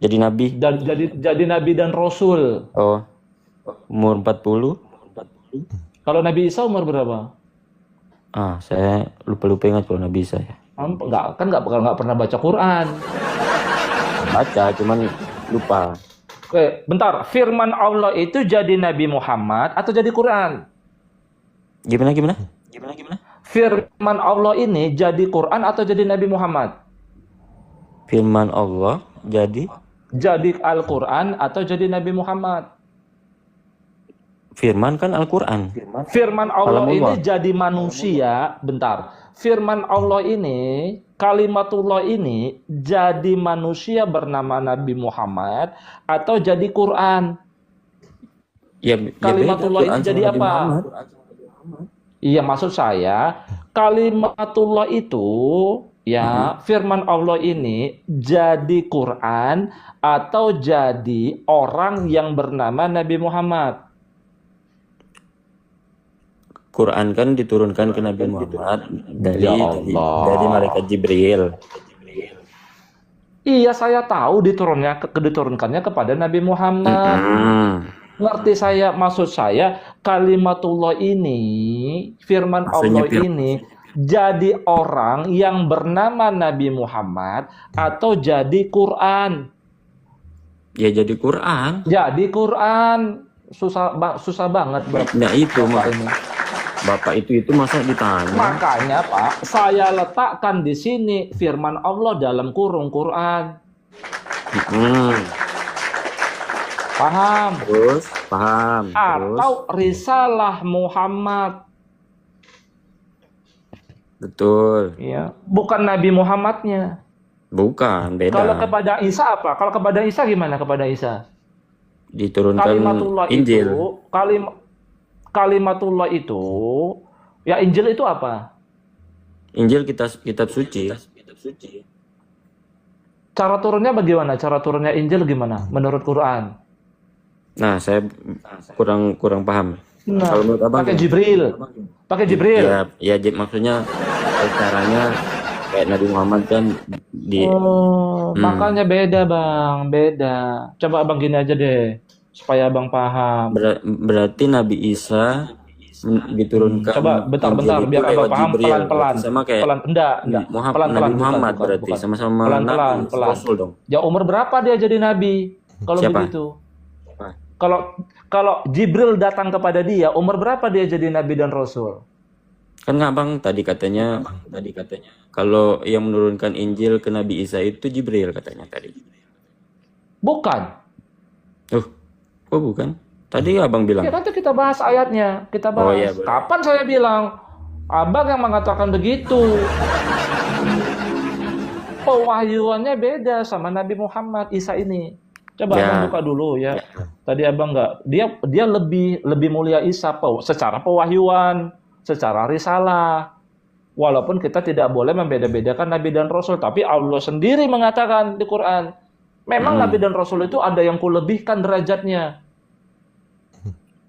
Jadi Nabi. Dan jadi nabi dan rasul. Oh. Umur 40. Kalau Nabi Isa umur berapa? Saya lupa ingat kalau Nabi Isa ya. Nggak pernah baca Quran. Baca, cuman lupa. Oke, bentar. Firman Allah itu jadi Nabi Muhammad atau jadi Quran? Gimana? Firman Allah ini jadi Quran atau jadi Nabi Muhammad? Firman Allah jadi Al-Quran atau jadi Nabi Muhammad? firman kan Al-Quran. Firman Allah Kalamullah. ini jadi manusia. Bentar. Firman Allah ini, kalimatullah ini jadi manusia bernama Nabi Muhammad atau jadi Quran? Ya, Kalimatullah beda, ini Quran jadi sama Nabi apa? Muhammad. Iya, maksud saya kalimatullah itu ya firman Allah ini jadi Quran atau jadi orang yang bernama Nabi Muhammad. Quran kan diturunkan ke Nabi Muhammad dari Ya Allah. dari malaikat Jibril. Iya, saya tahu diturunkannya kepada Nabi Muhammad. Ngerti saya, maksud saya kalimatullah ini, firman Maksudnya Allah ini jadi orang yang bernama Nabi Muhammad atau jadi Quran? Ya jadi Quran. Jadi Quran. Susah banget Bapak. Nah itu Bapak ini. Bapak itu masa ditanya. Makanya Pak, saya letakkan di sini firman Allah dalam kurung Quran. Paham? Terus paham. Atau risalah Muhammad. Betul. Ya, bukan Nabi Muhammadnya. Bukan, beda. Kalau kepada Isa apa? Kalau kepada Isa gimana kepada Isa? Diturunkan Kalimatullah Injil. itu, kalimatullah itu, ya Injil itu apa? Injil kitab suci. Cara turunnya bagaimana? Cara turunnya Injil gimana menurut Quran? Nah, saya kurang paham. Nah, Kalau menurut Abang pakai gimana? Jibril. Ya, maksudnya caranya kayak Nabi Muhammad kan Makanya beda Bang, beda. Coba Abang gini aja deh, supaya Abang paham. Berarti Nabi Isa diturunkan. Coba bentar Injil itu biar Abang lewat paham Jibril. pelan-pelan. Sama kayak Enggak. Nabi Muhammad berarti bukan. sama-sama Pelan-pelan, Nabi, pelan. Rasul dong. Ya umur berapa dia jadi nabi? Kalau Siapa? begitu. Kalau Jibril datang kepada dia, umur berapa dia jadi nabi dan rasul? Kan Abang tadi katanya kalau yang menurunkan Injil ke Nabi Isa itu Jibril katanya tadi. Bukan. Kok bukan? Tadi Abang bilang. Ya, nanti kita bahas ayatnya. Kita bahas. iya, boleh. Kapan saya bilang? Abang yang mengatakan begitu. Pewahyuannya beda sama Nabi Muhammad Isa ini. Coba Ya. Abang buka dulu ya. Tadi Abang nggak. Dia lebih mulia Isa secara pewahyuan, secara risalah. Walaupun kita tidak boleh membeda-bedakan Nabi dan Rasul, tapi Allah sendiri mengatakan di Quran, memang Nabi dan Rasul itu ada yang kulebihkan derajatnya.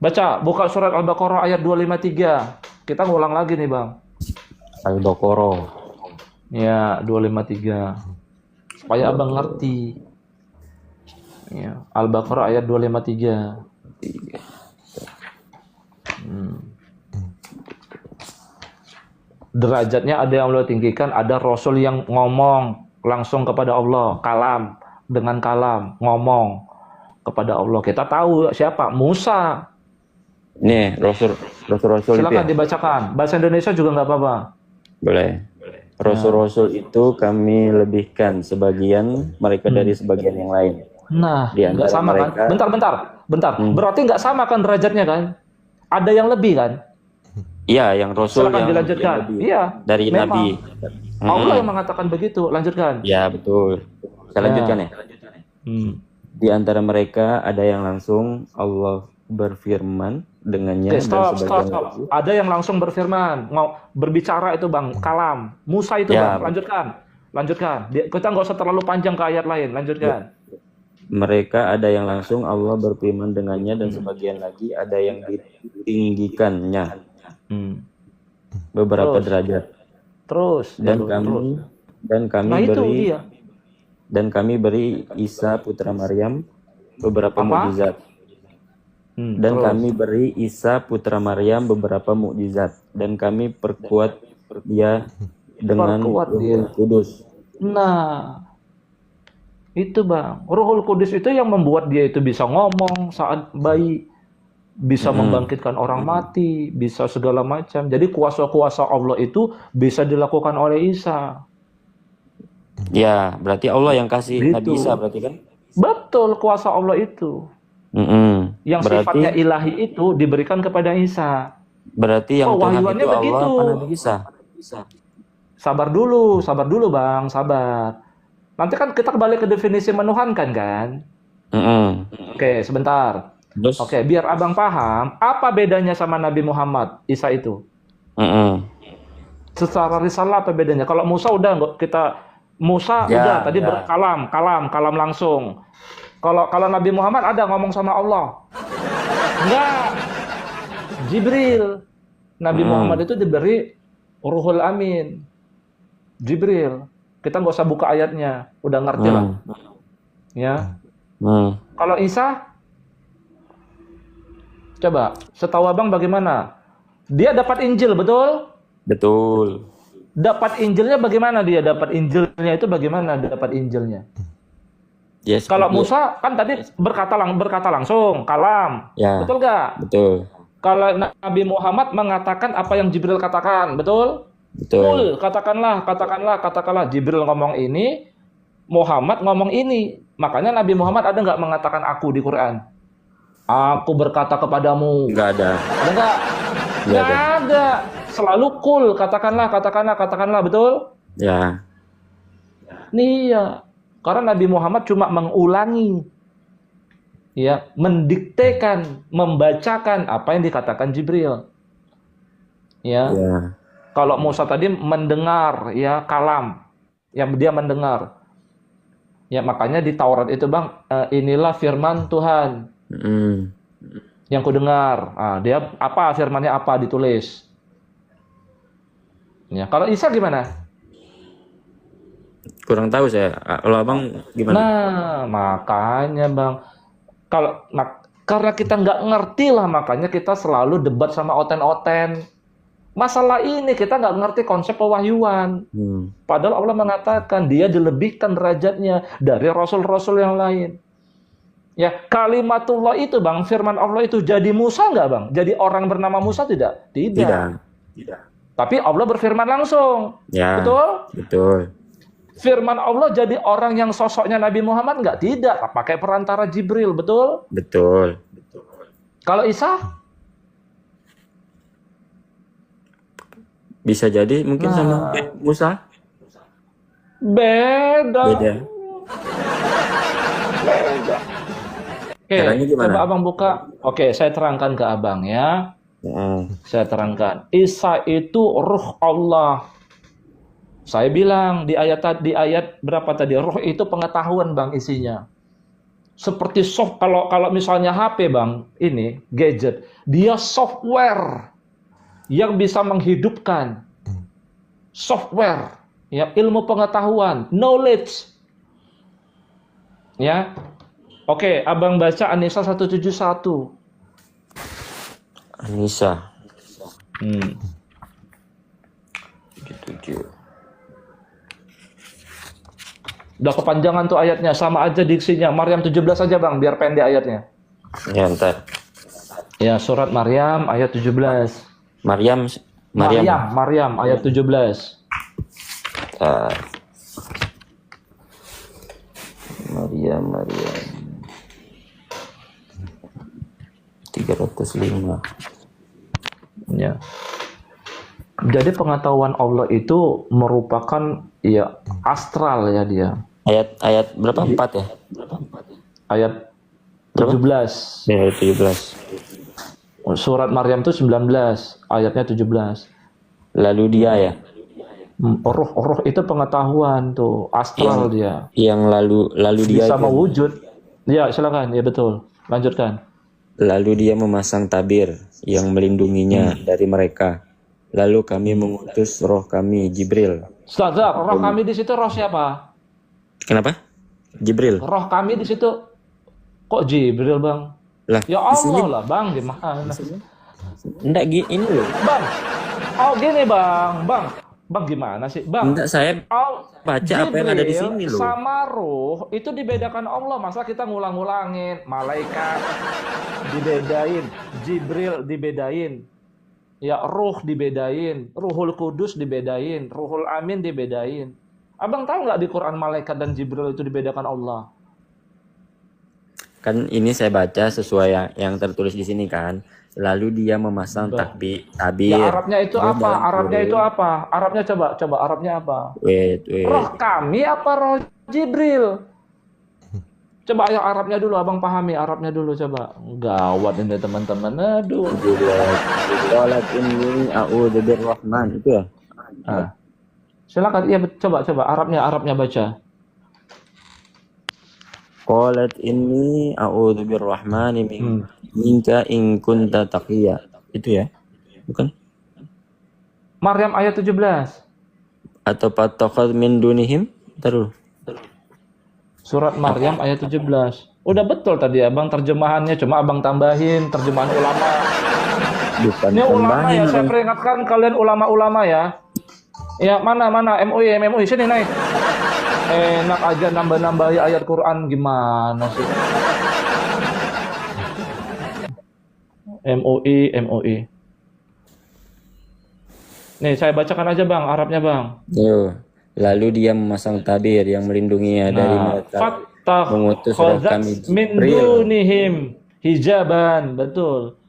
Baca, buka surat Al-Baqarah ayat 253. Kita ngulang lagi nih Bang. Al-Baqarah. Ya, 253. Supaya Abang ngerti. Ya, Al-Baqarah ayat 253. Derajatnya ada yang Allah tinggikan, ada Rasul yang ngomong langsung kepada Allah, kalam. dengan kalam, ngomong kepada Allah. Kita tahu siapa? Musa. Nih, Rasul-Rasul itu ya? Silakan dibacakan. Bahasa Indonesia juga nggak apa-apa. Boleh. Rasul-Rasul itu kami lebihkan sebagian mereka dari sebagian yang lain. Nah, Di nggak antara sama mereka, kan? Bentar. Berarti nggak sama kan derajatnya kan? Ada yang lebih kan? iya, yang Rasul Silakan yang dilanjutkan. lebih Iya, dari memang. Nabi. Allah yang mengatakan begitu. Lanjutkan. Ya, betul. Saya lanjutkan ya. Di antara mereka ada yang langsung Allah berfirman dengannya Oke, stop. lagi. Ada yang langsung berfirman, mau berbicara itu Bang, kalam. Musa itu Ya. Bang, lanjutkan. Kita nggak usah terlalu panjang ke ayat lain, lanjutkan. Mereka ada yang langsung Allah berfirman dengannya dan sebagian lagi ada yang ditinggikannya beberapa derajat. Terus. Dan kami beri Isa putra Maryam beberapa mukjizat. Dan kami beri Isa putra Maryam beberapa mukjizat dan kami perkuat dia dengan Ruhul Kudus. Nah, itu Bang, Ruhul Kudus itu yang membuat dia itu bisa ngomong saat bayi, bisa membangkitkan orang mati, bisa segala macam. Jadi kuasa-kuasa Allah itu bisa dilakukan oleh Isa. Ya, berarti Allah yang kasih Nabi Isa berarti kan? Betul, kuasa Allah itu. Yang sifatnya ilahi itu diberikan kepada Isa. Berarti yang Tuhan itu Allah begitu. apa Nabi Isa? Sabar dulu Bang, sabar. Nanti kan kita kembali ke definisi menuhankan kan? Oke, sebentar. Oke, biar abang paham, apa bedanya sama Nabi Muhammad, Isa itu? Secara risalah apa bedanya? Kalau Musa udah udah tadi kalam langsung. Kalau Nabi Muhammad ada ngomong sama Allah. Enggak. Jibril. Nabi Muhammad itu diberi Ruhul Amin. Jibril. Kita nggak usah buka ayatnya, udah ngerti lah. Ya. Kalau Isa, coba, setahu abang bagaimana? Dia dapat Injil, betul? Betul. Dapat Injilnya bagaimana dia? Dapat Injilnya itu bagaimana dapat Injilnya? Yes, kalau Musa kan tadi berkata langsung, kalam. Ya, betul nggak? Betul. Kalau Nabi Muhammad mengatakan apa yang Jibril katakan, betul? Betul. Katakanlah. Jibril ngomong ini, Muhammad ngomong ini. Makanya Nabi Muhammad ada nggak mengatakan aku di Quran? Aku berkata kepadamu. Nggak ada. Ada nggak? Nggak ada. Selalu kul, katakanlah, betul? Ya. Nih ya. Karena Nabi Muhammad cuma mengulangi, ya, mendiktekan, membacakan apa yang dikatakan Jibril. Ya. Kalau Musa tadi mendengar, ya, kalam, yang dia mendengar. Ya, makanya di Taurat itu Bang, inilah firman Tuhan. Yang ku dengar. Dia apa firmannya apa ditulis. Ya, kalau Isa gimana? Kurang tahu saya. Kalau abang gimana? Nah, makanya Bang, karena kita nggak ngerti lah, makanya kita selalu debat sama oten-oten. Masalah ini kita nggak ngerti konsep pewahyuan. Padahal Allah mengatakan dia dilebihkan derajatnya dari rasul-rasul yang lain. Ya, kalimatullah itu Bang, firman Allah itu jadi Musa nggak Bang? Jadi orang bernama Musa tidak? Tidak. Tapi Allah berfirman langsung. Ya, betul? Betul. Firman Allah jadi orang yang sosoknya Nabi Muhammad nggak? Tidak, pakai perantara Jibril, betul? Betul. Kalau Isa? Bisa jadi mungkin sama Musa? Beda. Oke, coba abang buka. Oke, saya terangkan ke abang ya. Saya terangkan. Isa itu ruh Allah. Saya bilang di ayat berapa tadi? Roh itu pengetahuan Bang isinya. Seperti kalau misalnya HP Bang, ini gadget, dia software yang bisa menghidupkan. Software, ya, ilmu pengetahuan, knowledge. Ya. Oke, abang baca An-Nisa 171. An-Nisa. 77. Udah kepanjangan tuh ayatnya, sama aja diksinya. Maryam 17 aja Bang, biar pendek ayatnya. Ya, ntar. Ya, surat Maryam ayat 17. Maryam, Maryam. Maryam ayat 17. Ntar. Maryam. 305. Ya. Jadi pengetahuan Allah itu merupakan ya astral ya dia. Ayat berapa? 4 ya? Ayat 17. Ya, ayat 17. Surat Maryam itu 19, ayatnya 17. Lalu dia ya. Roh itu pengetahuan tuh, astral dia. Yang lalu dia Bisa mewujud. Ya, silakan. Ya betul. Lanjutkan. Lalu dia memasang tabir yang melindunginya dari mereka. Lalu kami mengutus roh kami, Jibril. Ustazah, roh kami di situ roh siapa? Kenapa? Jibril. Roh kami di situ kok Jibril, Bang? Lah, Ya Allah lah, Bang, gimana? Enggak, ini loh. Bang. Oh, gini, Bang. Bang gimana sih, Bang? Enggak, saya baca Jibril apa yang ada di sini loh. sama ruh itu dibedakan Allah. Masa kita ngulang-ngulangin? Malaikat dibedain, Jibril dibedain. Ya, ruh dibedain, Ruhul Kudus dibedain, Ruhul Amin dibedain. Abang tahu nggak di Quran malaikat dan Jibril itu dibedakan Allah? Kan ini saya baca sesuai yang tertulis di sini kan. Lalu dia memasang tabir. Ya, Arabnya itu apa? Arabnya itu apa? Arabnya coba Arabnya apa? Wait. Roh kami apa roh Jibril? Coba yang Arabnya dulu, Abang pahami Arabnya dulu coba. Gawat ini teman-teman. Aduh. Qalat inni a'udzu birrahman itu ya. Silakan, iya coba Arabnya baca. Qalat inni a'udzu birrahmani minka in kunta taqiyya. Itu ya? Bukan? Maryam ayat 17. Atau fatakhadh min dunihim? Taruh. Surat Maryam ayat 17. Udah betul tadi Abang terjemahannya, cuma Abang tambahin terjemahan ulama. Bukan Ini ulama tambahin, ya, saya peringatkan kalian ulama-ulama ya. Ya, mana MUI sini naik. Enak aja nambah-nambahi ayat Quran, gimana sih? MUI. Nih, saya bacakan aja Bang, Arabnya Bang. Yo. Lalu dia memasang tabir yang melindunginya dari mereka. Mengutus roh kami min dunihim hijaban, betul.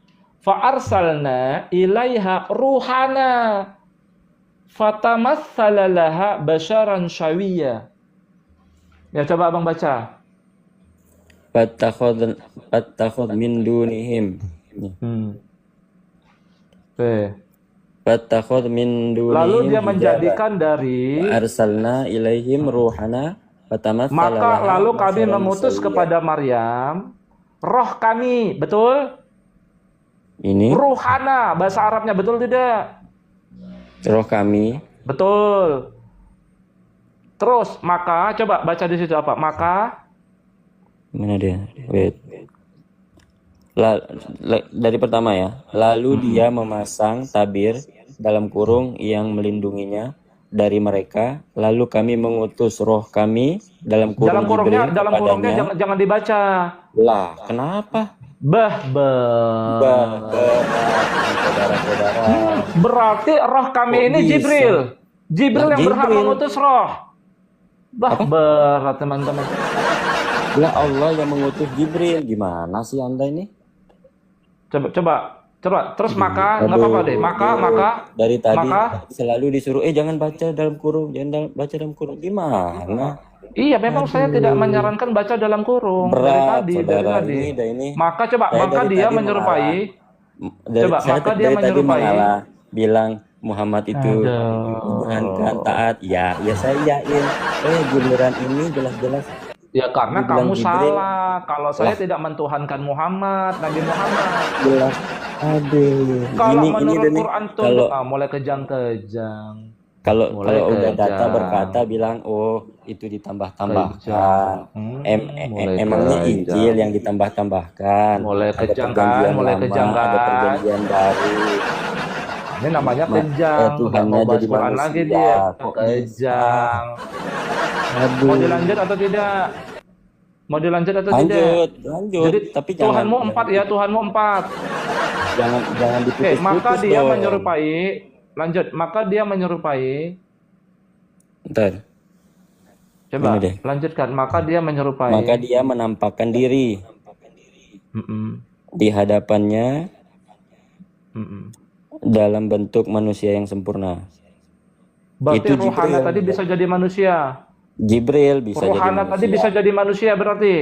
Fa arsalna ilaiha ruhana fatamassala laha basharan syawiyya. Ya, coba Abang baca. Fattakhadh min dunihim. Fattakhadh min dunihim. Lalu dia menjadikan dari arsalna ilaihim ruhana fatamassala. Maka lalu kami mengutus kepada Maryam roh kami, betul? Ini ruhana, bahasa Arabnya betul tidak? Roh kami. Betul. Terus maka coba baca di situ apa? Maka mana dia? Wait. Dari pertama ya. Lalu dia memasang tabir dalam kurung yang melindunginya dari mereka. Lalu kami mengutus roh kami dalam kurung Jibril dalam kurungnya jangan dibaca. Lah, kenapa? Saudara-saudara. Berarti roh kami ini Jibril. Jibril yang berhak mengutus roh. Berat teman-teman. Lah, Allah yang mengutus Jibril. Gimana sih Anda ini? Coba. Terus maka nggak apa-apa deh. Maka dari tadi selalu disuruh jangan baca dalam kurung, jangan baca dalam kurung. Gimana? Iya, memang saya tidak menyarankan baca dalam kurung. Berat, dari tadi. Maka dia menyerupai. Maka dia menyerupai. Bilang Muhammad itu Tuhan taat. Ya saya yakin. Giliran ini jelas-jelas. Ya karena kamu salah. Kalau saya tidak mentuhankan Muhammad, Nabi Muhammad. Jelas. Aduh. Kalau menurut Quran tuh mulai kejang-kejang. Kalau udah data berkata bilang itu ditambah-tambahkan. Emangnya Injil yang ditambah-tambahkan. Mulai kejang kan, ada perjanjian baru. Ini namanya kejang. Tuhannya jadi Quran lagi dia. Kejang. Aduh. Mau dilanjut atau tidak? Mau dilanjut atau tidak? Lanjut. Jadi Tapi Tuhanmu empat ya, Tuhanmu empat. jangan Oke, maka diputus-putus dia dong. menyerupai, lanjut, maka dia menyerupai, Ntar, coba ini deh. lanjutkan, maka dia menyerupai. Maka dia menampakkan diri Mm-mm, di hadapannya mm-mm. dalam bentuk manusia yang sempurna. Berarti Itu Ruhana Jibril. tadi bisa jadi manusia. Jibril bisa jadi Ruhana tadi manusia. bisa jadi manusia berarti.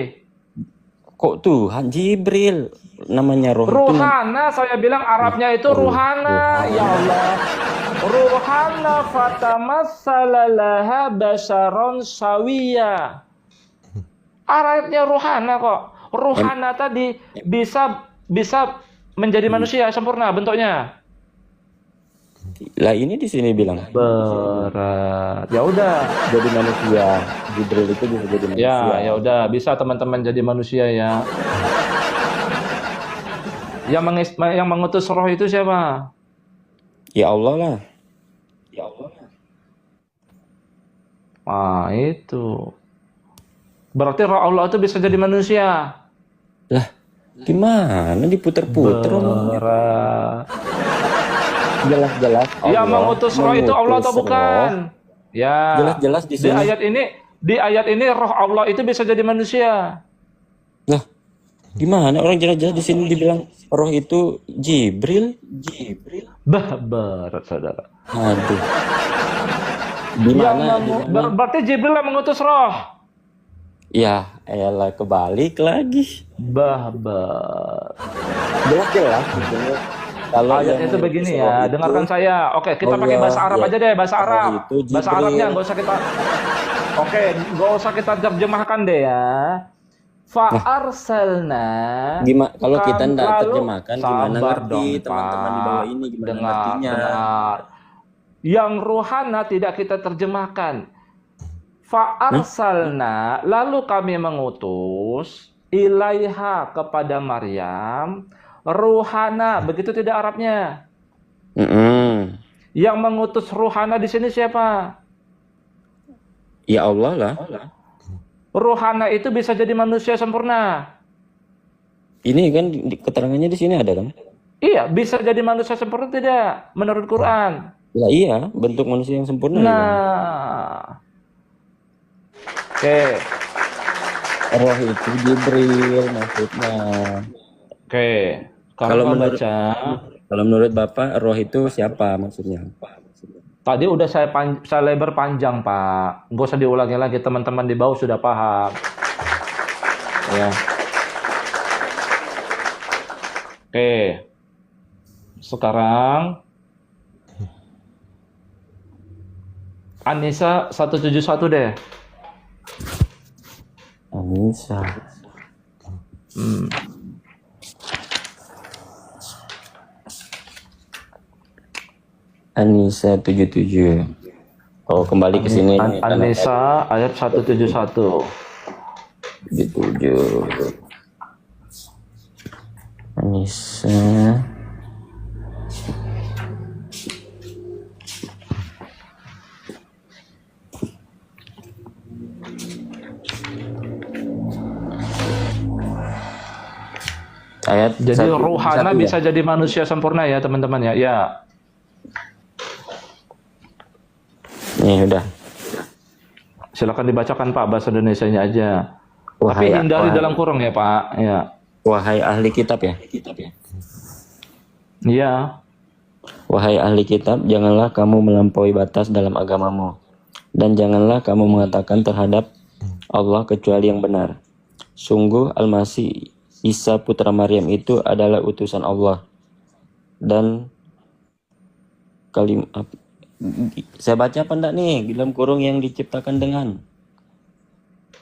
Kok Tuhan Jibril namanya roh itu? Ruhana, saya bilang Arabnya itu Ruhana. Ya Allah. Ruhana fatamassala laha basaron sawiya. Arabnya Ruhana kok. Ruhana tadi bisa menjadi manusia sempurna bentuknya. Lah ini di sini bilang Berat. Ya udah. jadi manusia. Jibril itu bisa jadi manusia. Ya udah, bisa teman-teman jadi manusia ya. Yang mengutus roh itu siapa? Ya Allah lah. Ah, itu. Berarti roh Allah itu bisa jadi manusia. Lah gimana diputer-puter omongnya? Berat. Jelas-jelas Yang mengutus roh itu Allah atau bukan? Ya. Jelas-jelas di Di sini. ayat ini roh Allah itu bisa jadi manusia. Lah gimana orang jelas-jelas di sini dibilang roh itu Jibril? Berat, saudara. Aduh. Gimana? Berarti Jibril yang mengutus roh. Ya, elah kebalik lagi. Jelas-jelas gitu. Kalau Ayatnya itu begini ya, dengarkan saya. Oke, kita pakai bahasa Arab aja deh, bahasa Arab. Bahasa Arabnya nggak usah kita. Oke, nggak usah kita terjemahkan deh ya. Fa'arsalna. Gimana kalau kita nggak terjemahkan gimana sabar ngerti dong, teman-teman di bawah ini gimana ngertinya? Dengar. Yang Ruhana tidak kita terjemahkan. Fa'arsalna, lalu kami mengutus ilaiha kepada Maryam Ruhana, begitu tidak Arabnya? Yang mengutus Ruhana di sini siapa? Ya Allah lah. Ruhana itu bisa jadi manusia sempurna. Ini kan keterangannya di sini ada kan? Iya, bisa jadi manusia sempurna tidak? Menurut Quran. Lah iya, bentuk manusia yang sempurna. Nah, oke. Roh itu Jibril maksudnya. Oke. Kalau menurut Bapak roh itu siapa maksudnya? Tadi udah saya lebar panjang, Pak. Nggak usah diulangi lagi, teman-teman di bawah sudah paham. Ya. Oke. Sekarang Anissa 171 deh. Anissa. Anissa 77. Oh, kembali ke sini. Anissa ayat 171. 77. Anissa. Ayat Jadi 171 Ruhana ya? bisa jadi manusia sempurna ya, teman-teman ya. Ya. Nih udah. Silakan dibacakan Pak, bahasa Indonesianya aja. Tapi hindari dalam kurung ya Pak. Ya. Wahai ahli kitab ya. Iya. Wahai ahli kitab, janganlah kamu melampaui batas dalam agamamu, dan janganlah kamu mengatakan terhadap Allah kecuali yang benar. Sungguh Al-Masih Isa putra Maryam itu adalah utusan Allah dan saya baca apa enggak nih dalam kurung yang diciptakan dengan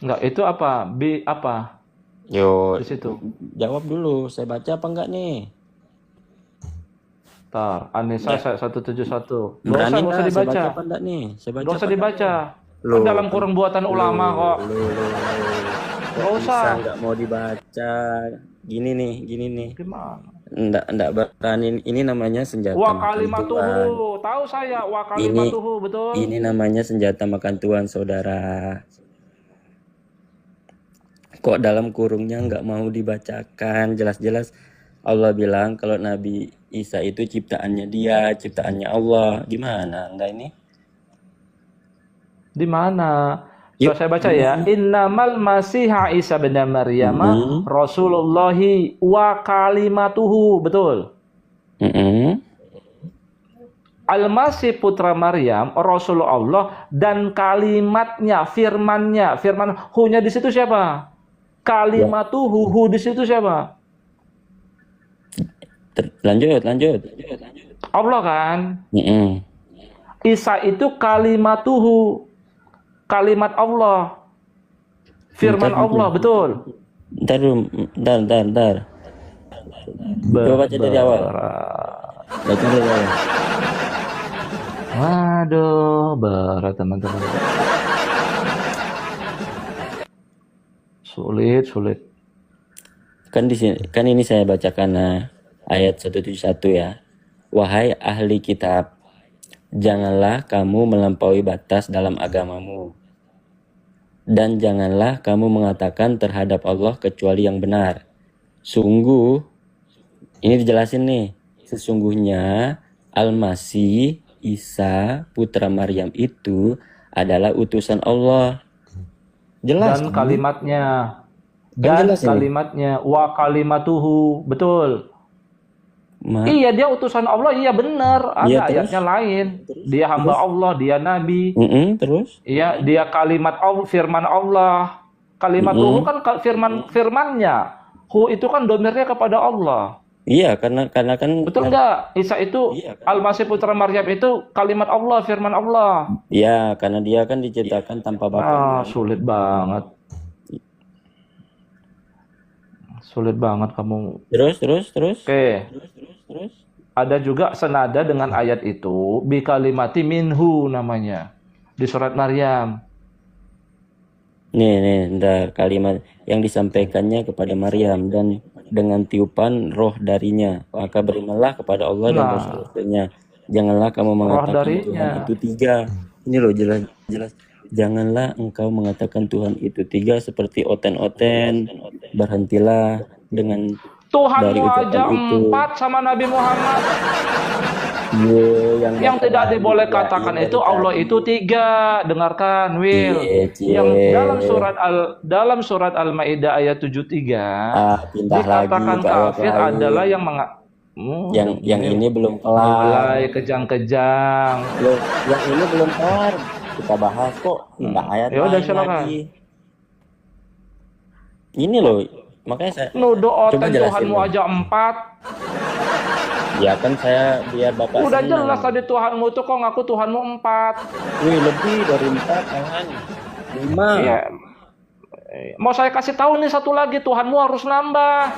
Enggak, itu apa? Apa? Yo, Di situ. jawab dulu, saya baca apa enggak nih? Tar, Anissa 171. Berani Nggak usah enggak? Saya baca dibaca. apa enggak nih? Saya baca Nggak usah apa dibaca. Loh, Kan dalam kurung buatan ulama kok. Nggak usah. Enggak mau dibaca. Gini nih. Gimana? Enggak berani. Ini namanya senjata Wa makan Tuhan. kalimatuhu. Tahu saya wa kalimatuhu, betul. Ini namanya senjata makan Tuhan, saudara. Kok dalam kurungnya nggak mau dibacakan? Jelas-jelas Allah bilang kalau Nabi Isa itu ciptaannya dia, ciptaannya Allah. Gimana? Enggak ini? Di mana? Yuk, Saya baca ya. gimana? Innamal Masiha Isa bin Maryam Rasulullahi wa kalimatuhu. Betul. Al-Masih putra Maryam, Rasulullah dan kalimatnya, firmannya. Firman hu-nya di situ siapa? Kalimatuhu, hu di situ siapa? Lanjut. Allah kan? Isa itu kalimatuhu, kalimat Allah, firman Allah, betul. Bentar. Coba baca dari awal. Baca dari awal. Waduh, berat teman-teman. Sulit. Kan di sini, kan ini saya bacakan ayat 171 ya. Wahai ahli kitab, janganlah kamu melampaui batas dalam agamamu. Dan janganlah kamu mengatakan terhadap Allah kecuali yang benar. Sungguh, ini dijelasin nih, sesungguhnya Al-Masih Isa putra Maryam itu adalah utusan Allah. Jelas Dan kan? kalimatnya wa kalimatuhu, betul. Iya, dia utusan Allah, iya benar. Ada Iya, ayatnya lain. Dia hamba Allah, dia nabi. Terus? Iya, dia kalimat Allah, firman Allah. Kalimatuhu kan firmannya. Hu itu kan domirnya kepada Allah. Iya, karena kan betul nggak? Isa itu iya, kan? Al-Masih putra Maryam itu kalimat Allah, firman Allah. Iya, karena dia kan diciptakan tanpa bapak. Sulit banget. Sulit banget kamu. Terus. Oke. Terus. Ada juga senada dengan ayat itu, bi kalimati minhu namanya di surat Maryam. Nih, ntar kalimat yang disampaikannya kepada Maryam dan dengan tiupan roh darinya, maka berimanlah kepada Allah dan Rasul-Rasulnya. Janganlah kamu mengatakan Tuhan itu tiga. Ini loh jelas. Janganlah engkau mengatakan Tuhan itu tiga seperti oten-oten. Berhentilah dengan Tuhanmu aja empat sama Nabi Muhammad. Yang tidak diboleh katakan itu Allah itu tiga. Dengarkan, Will. Yang dalam surat Al-Maidah ayat 73 dikatakan kafir adalah yang yang ini belum kelar. Mulai kejang-kejang. Yang ini belum kelar. Kita bahas kok. Ayat udah silakan. Ini loh. Makanya saya nuduh oten Tuhanmu aja empat. Ya kan saya biar Bapak udah senang. Jelas tadi Tuhanmu tuh kok ngaku Tuhanmu empat. Wih, lebih dari empat, jangan 5. Iya. Mau saya kasih tahu nih satu lagi, Tuhanmu harus nambah.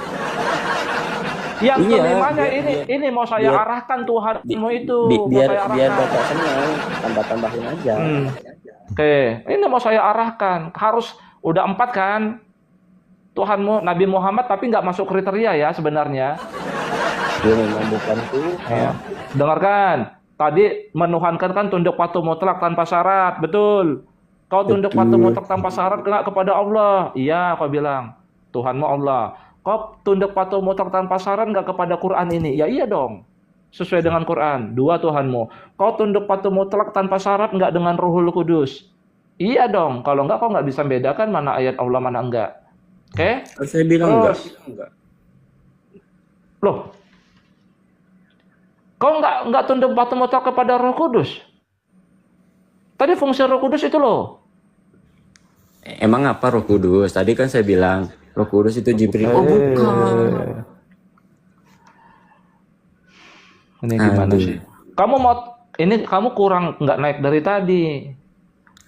Yang kelimanya ini mau saya arahkan Tuhanmu itu. Biar Bapak senang, tambah-tambahin aja. Oke, ini mau saya arahkan. Harus udah 4 kan? Tuhanmu Nabi Muhammad tapi nggak masuk kriteria ya sebenarnya. Dia memang bukan tuh. Ya. Dengarkan, tadi menuhankan kan tunduk patuh mutlak tanpa syarat, betul. Kau tunduk patuh mutlak tanpa syarat nggak kepada Allah? Iya, kau bilang Tuhanmu Allah. Kau tunduk patuh mutlak tanpa syarat nggak kepada Quran ini? Ya iya dong, sesuai dengan Quran. 2 Tuhanmu. Kau tunduk patuh mutlak tanpa syarat nggak dengan Ruhul Kudus? Iya dong. Kalau nggak kau nggak bisa bedakan mana ayat Allah mana enggak. Oke? Saya bilang enggak. Loh, kau nggak tunduk patuh mutlak kepada Roh Kudus? Tadi fungsi Roh Kudus itu loh. Emang apa Roh Kudus? Tadi kan saya bilang Roh Kudus itu Jibril. Oh bukan. Ini gimana sih? Kamu kurang nggak naik dari tadi.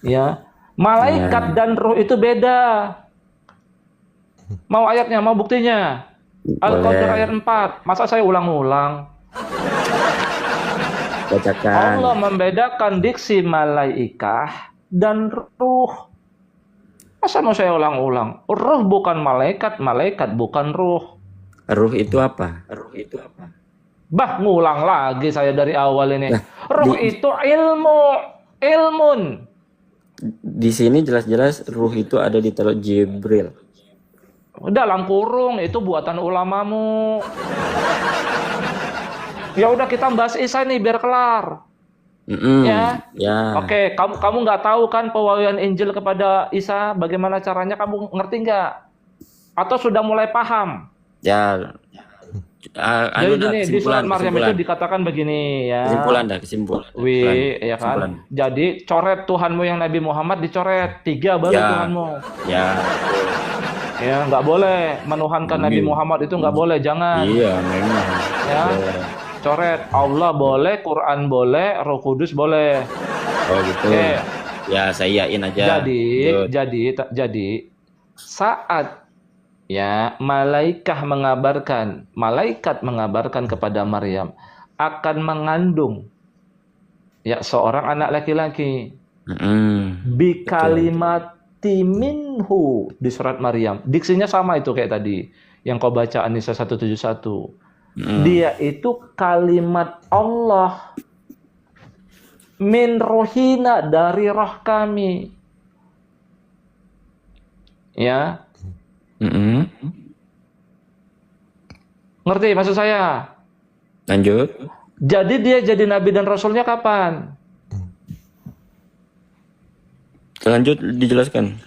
Ya, malaikat dan roh itu beda. Mau ayatnya, mau buktinya? Al-Qadr ayat 4. Masa saya ulang-ulang? Bacakan. Allah membedakan diksi malaikah dan ruh. Masa mau saya ulang-ulang? Ruh bukan malaikat, malaikat bukan ruh. Ruh itu apa? Bah, ngulang lagi saya dari awal ini. Ruh itu ilmun. Di sini jelas-jelas ruh itu ada di teluk Jibril. Dalam kurung itu buatan ulamamu. Ya udah kita bahas Isa nih biar kelar. Ya. Ya. Oke, kamu nggak tahu kan pewahyuan Injil kepada Isa bagaimana caranya, kamu ngerti nggak? Atau sudah mulai paham? Ya. Jadi gini, di surat Maryam itu dikatakan begini ya. Kesimpulan. Ya kan. Jadi coret Tuhanmu yang Nabi Muhammad, dicoret 3 baru Tuhanmu. Ya. Ya, nggak boleh menuhankan Nabi Muhammad itu, nggak boleh, jangan. Iya, memang. Ya. Coret Allah boleh, Quran boleh, Roh Kudus boleh. Oh gitu. Oke. Ya, saya yakin aja. Jadi saat ya malaikat mengabarkan kepada Maryam akan mengandung ya seorang anak laki-laki. Bi kalimati minhu di surat Maryam. Diksinya sama itu kayak tadi yang kau baca An-Nisa 171. Dia itu kalimat Allah, min rohina, dari roh kami. Ya. Ngerti maksud saya? Lanjut. Jadi dia jadi nabi dan rasulnya kapan? Lanjut, dijelaskan.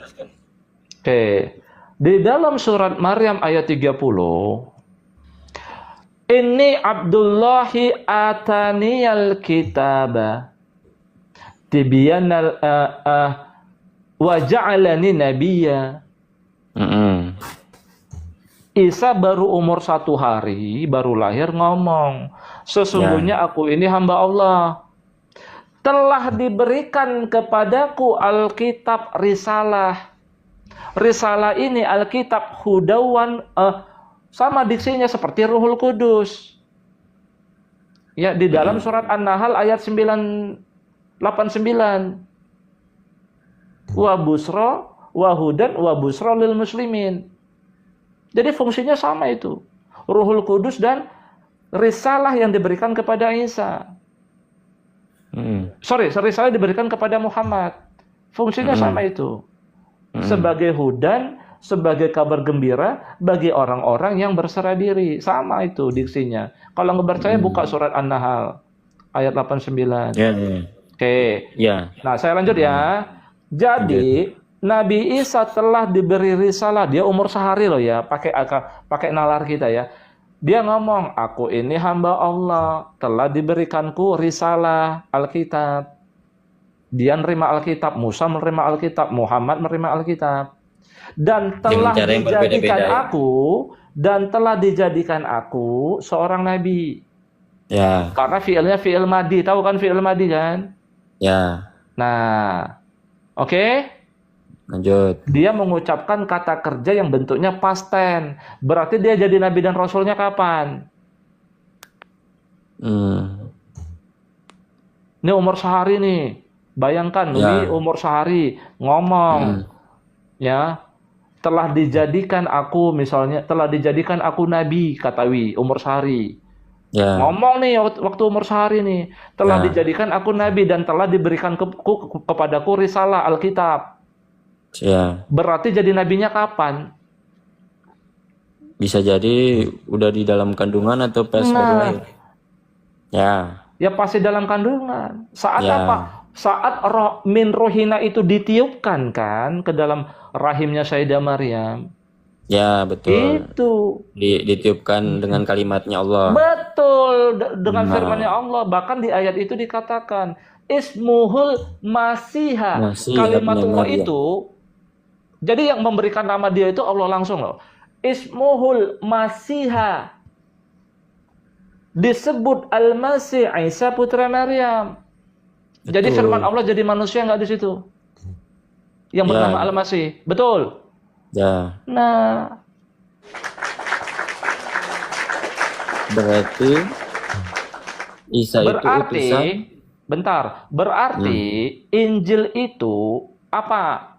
Oke. Di dalam surat Maryam ayat 30, Inni Abdullahi ataniyal kitaba tibyanal wa ja'alani nabiyya. Isa baru umur 1 hari, baru lahir, ngomong, sesungguhnya aku ini hamba Allah. Telah diberikan kepadaku Alkitab risalah. Risalah ini Alkitab hudawan, sama diksinya seperti Ruhul Kudus. Ya, di dalam surat An-Nahl ayat 989. Wa busra wa hudan wa busra lil muslimin. Jadi fungsinya sama itu. Ruhul Kudus dan risalah yang diberikan kepada Isa. Risalah diberikan kepada Muhammad. Fungsinya sama itu. Sebagai hudan, sebagai kabar gembira bagi orang-orang yang berserah diri. Sama itu diksinya. Kalau nggak percaya buka surat An-Nahl ayat 89. Oke. Nah, saya lanjut ya. Jadi Nabi Isa telah diberi risalah. Dia umur sehari loh ya, pakai nalar kita ya. Dia ngomong, aku ini hamba Allah, telah diberikanku risalah Alkitab. Dia menerima Alkitab, Musa menerima Alkitab, Muhammad menerima Alkitab. Dan telah dijadikan aku seorang nabi. Ya. Karena fiilnya fiil madi, tahu kan fiil madi kan? Ya. Nah, oke. Lanjut. Dia mengucapkan kata kerja yang bentuknya past tense. Berarti dia jadi nabi dan rasulnya kapan? Ini umur sehari nih. Bayangkan, Nabi umur sehari ngomong, ya, telah dijadikan aku, misalnya, telah dijadikan aku nabi, kata Wi, umur sehari. Ngomong nih waktu umur sehari nih, telah dijadikan aku nabi dan telah diberikan kepadaku risalah Alkitab. Berarti jadi nabinya kapan? Bisa jadi udah di dalam kandungan atau pas baru lahir. Ya pasti dalam kandungan. Saat apa? Saat roh min rohina itu ditiupkan kan ke dalam rahimnya Sayyidah Maryam. Ya betul. Itu ditiupkan dengan kalimatnya Allah. Betul, dengan firman-Nya Allah. Bahkan di ayat itu dikatakan Ismuhul Masiha. Kalimatullah itu. Jadi yang memberikan nama dia itu Allah langsung loh. Ismuhul Masiha. Disebut Al-Masih Isa putra Maryam. Betul. Jadi firman Allah jadi manusia nggak di situ? Yang bernama Al-Masih. Betul? Ya. Nah. Berarti Isa itu utusan. Bentar. Berarti Injil itu apa?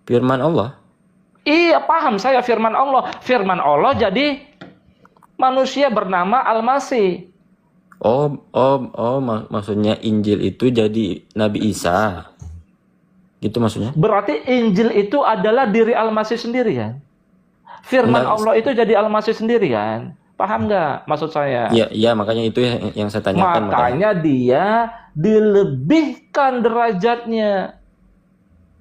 Firman Allah. Iya, paham saya firman Allah. Firman Allah jadi manusia bernama Al-Masih. Maksudnya Injil itu jadi Nabi Isa. Gitu maksudnya? Berarti Injil itu adalah diri Al-Masih sendiri kan? Firman Enggak. Allah itu jadi Al-Masih sendiri kan? Paham nggak maksud saya? Iya, iya, makanya itu yang saya tanyakan, makanya. Makanya dia dilebihkan derajatnya.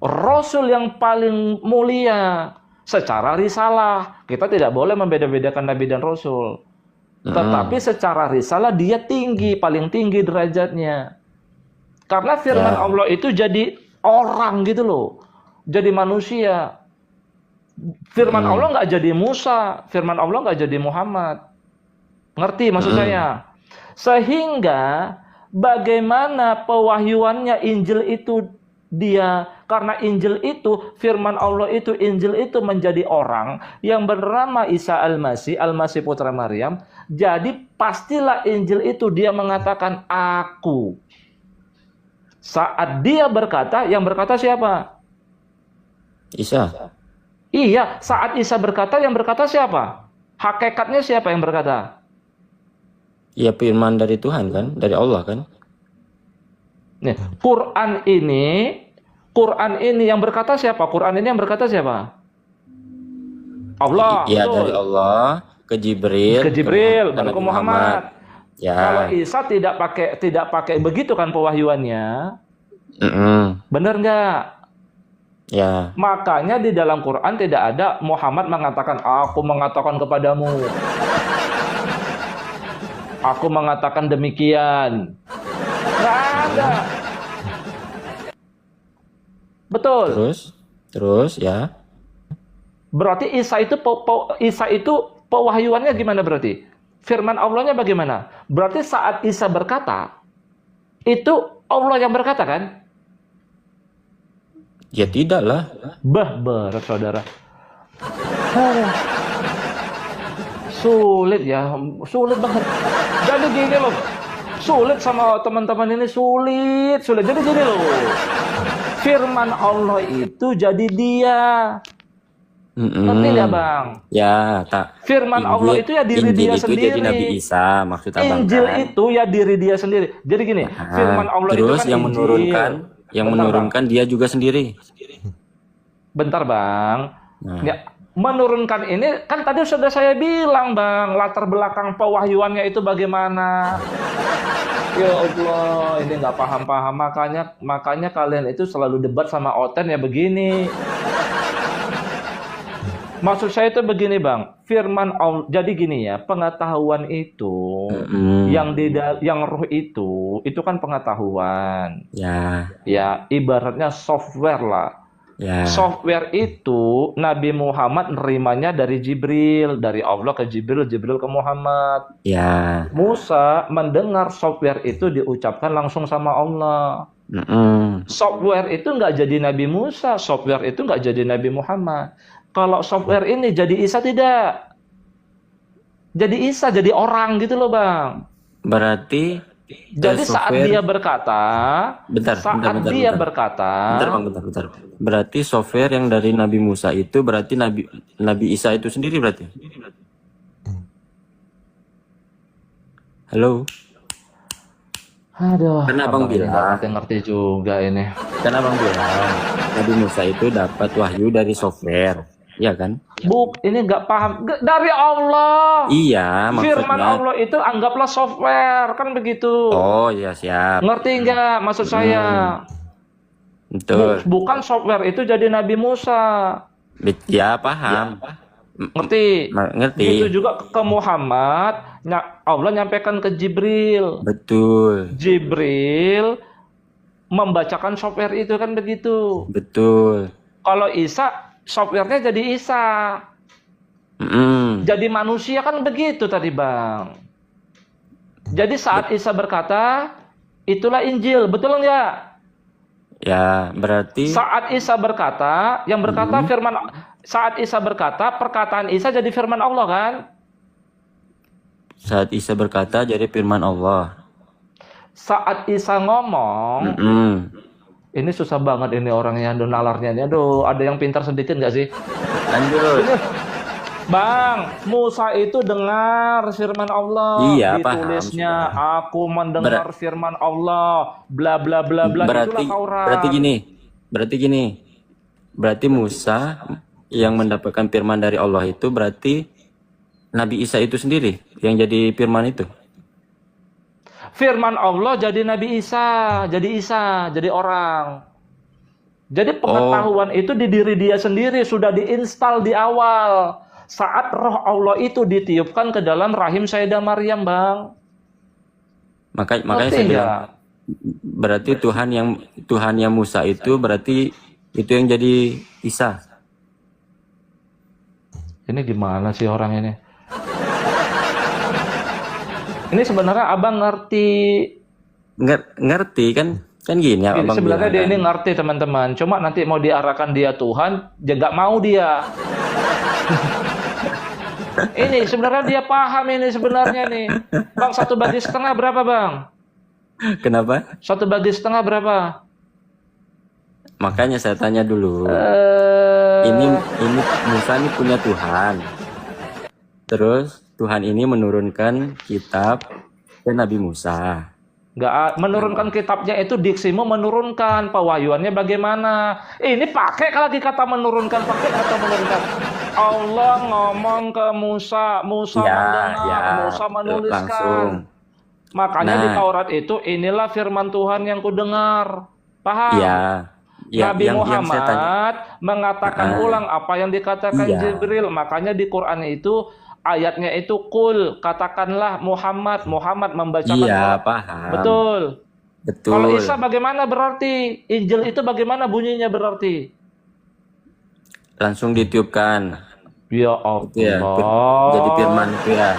Rasul yang paling mulia secara risalah. Kita tidak boleh membeda-bedakan Nabi dan Rasul. Tetapi secara risalah dia tinggi, paling tinggi derajatnya. Karena firman Allah itu jadi orang gitu loh. Jadi manusia. Firman Allah nggak jadi Musa. Firman Allah nggak jadi Muhammad. Ngerti maksud saya? Sehingga bagaimana pewahyuannya Injil itu dia, karena Injil itu, firman Allah itu, Injil itu menjadi orang yang bernama Isa Al-Masih, Al-Masih putra Maryam. Jadi pastilah Injil itu dia mengatakan aku. Saat dia berkata, yang berkata siapa? Isa. Iya, saat Isa berkata, yang berkata siapa? Hakikatnya siapa yang berkata? Ya firman dari Tuhan kan, dari Allah kan. Nih, Quran ini yang berkata siapa? Quran ini yang berkata siapa? Allah. Iya, betul. dari Allah ke Jibril, baru ke Muhammad. Ya. Kalau Isa tidak pakai begitu kan pewahyuannya. Benar nggak? Ya. Makanya di dalam Quran tidak ada Muhammad mengatakan aku mengatakan kepadamu. Aku mengatakan demikian. Nggak ada. Betul. Terus ya. Berarti Isa itu pewahyuannya gimana berarti? Firman Allahnya bagaimana? Berarti saat Isa berkata, itu Allah yang berkata kan? Ya tidak lah. Berat saudara. Sulit ya, sulit banget. Jadi gini loh, sulit sama teman-teman ini sulit. Jadi gini loh, firman Allah itu jadi dia. Ngerti nggak bang? Ya, tak. Firman Allah itu ya diri dia sendiri. Injil itu jadi Nabi Isa, maksud abang. Injil itu ya diri dia sendiri. Jadi gini, firman Allah itu kan yang Injil. menurunkan dia juga sendiri. Bentar bang, ya, menurunkan ini kan tadi sudah saya bilang bang, latar belakang pewahyuannya itu bagaimana. Ya Allah, ini nggak paham-paham, makanya kalian itu selalu debat sama Oten ya begini. Maksud saya itu begini bang, firman Allah, jadi gini ya, pengetahuan itu, yang roh itu kan pengetahuan. Ya, ibaratnya software lah. Ya. Software itu Nabi Muhammad nerimanya dari Jibril, dari Allah ke Jibril, Jibril ke Muhammad. Ya. Musa mendengar software itu diucapkan langsung sama Allah. Software itu nggak jadi Nabi Musa, software itu nggak jadi Nabi Muhammad. Kalau software ini jadi Isa tidak. Jadi Isa, jadi orang gitu loh bang. Berarti jadi saat dia berkata, bentar. Berarti software yang dari Nabi Musa itu berarti Nabi Isa itu sendiri berarti. Halo. Aduh. Karena abang bilang, ngerti juga ini. Karena abang bilang Nabi Musa itu dapat wahyu dari software, ya kan? Ini nggak paham dari Allah. Iya, maksudnya. Firman Allah itu anggaplah software, kan begitu. Oh iya siap. Ngerti nggak maksud saya? Betul. Bukan software itu jadi Nabi Musa. Ya paham. Ngerti? Itu juga ke Muhammad. Allah nyampaikan ke Jibril. Betul. Jibril membacakan software itu kan begitu. Betul. Kalau Isa softwarenya jadi Isa. Jadi manusia kan begitu tadi bang. Jadi saat Isa berkata, itulah Injil, betul nggak? Ya, berarti saat Isa berkata, yang berkata firman, saat Isa berkata, perkataan Isa jadi firman Allah kan? Saat Isa berkata jadi firman Allah. Saat Isa ngomong, ini susah banget ini orangnya, nalarnya. Aduh, ada yang pintar sedikit nggak sih? Lanjut. Bang, Musa itu dengar firman Allah. Iya, ditulisnya paham, aku mendengar firman Allah, bla bla bla bla. Berarti gini. berarti gini. Berarti Musa yang mendapatkan firman dari Allah itu berarti Nabi Isa itu sendiri yang jadi firman itu. Firman Allah jadi Nabi Isa, jadi orang. Jadi pengetahuan itu di diri dia sendiri, sudah diinstal di awal. Saat roh Allah itu ditiupkan ke dalam rahim Sayyidah Maryam, Bang. Makanya saya bilang, berarti Tuhan yang Musa itu berarti itu yang jadi Isa. Ini gimana sih orang ini? Ini sebenarnya abang ngerti. Ngerti kan gini ya abang Sebenarnya bilang, dia kan? ini ngerti teman-teman. Cuma nanti mau diarahkan dia Tuhan, dia nggak mau dia. Ini sebenarnya dia paham ini sebenarnya nih. Bang, 1/2 berapa bang? Kenapa? 1/2 berapa? Makanya saya tanya dulu. Ini Musa ini punya Tuhan. Terus Tuhan ini menurunkan kitab ke Nabi Musa. Nggak menurunkan kitabnya itu diksimu menurunkan, pewahyuannya bagaimana? Ini pakai lagi kata menurunkan, pakai kata menurunkan. Allah ngomong ke Musa, Musa mendengar, Musa menuliskan. Langsung. Makanya di Taurat itu inilah firman Tuhan yang kudengar. Paham? Nabi Muhammad mengatakan ulang apa yang dikatakan Jibril. Makanya di Quran itu ayatnya itu kul, katakanlah Muhammad membacakan. Iya, paham. Betul. Kalau Isa bagaimana berarti? Injil itu bagaimana bunyinya berarti? Langsung ditiupkan. Ya Allah. Ya, jadi firman itu ya.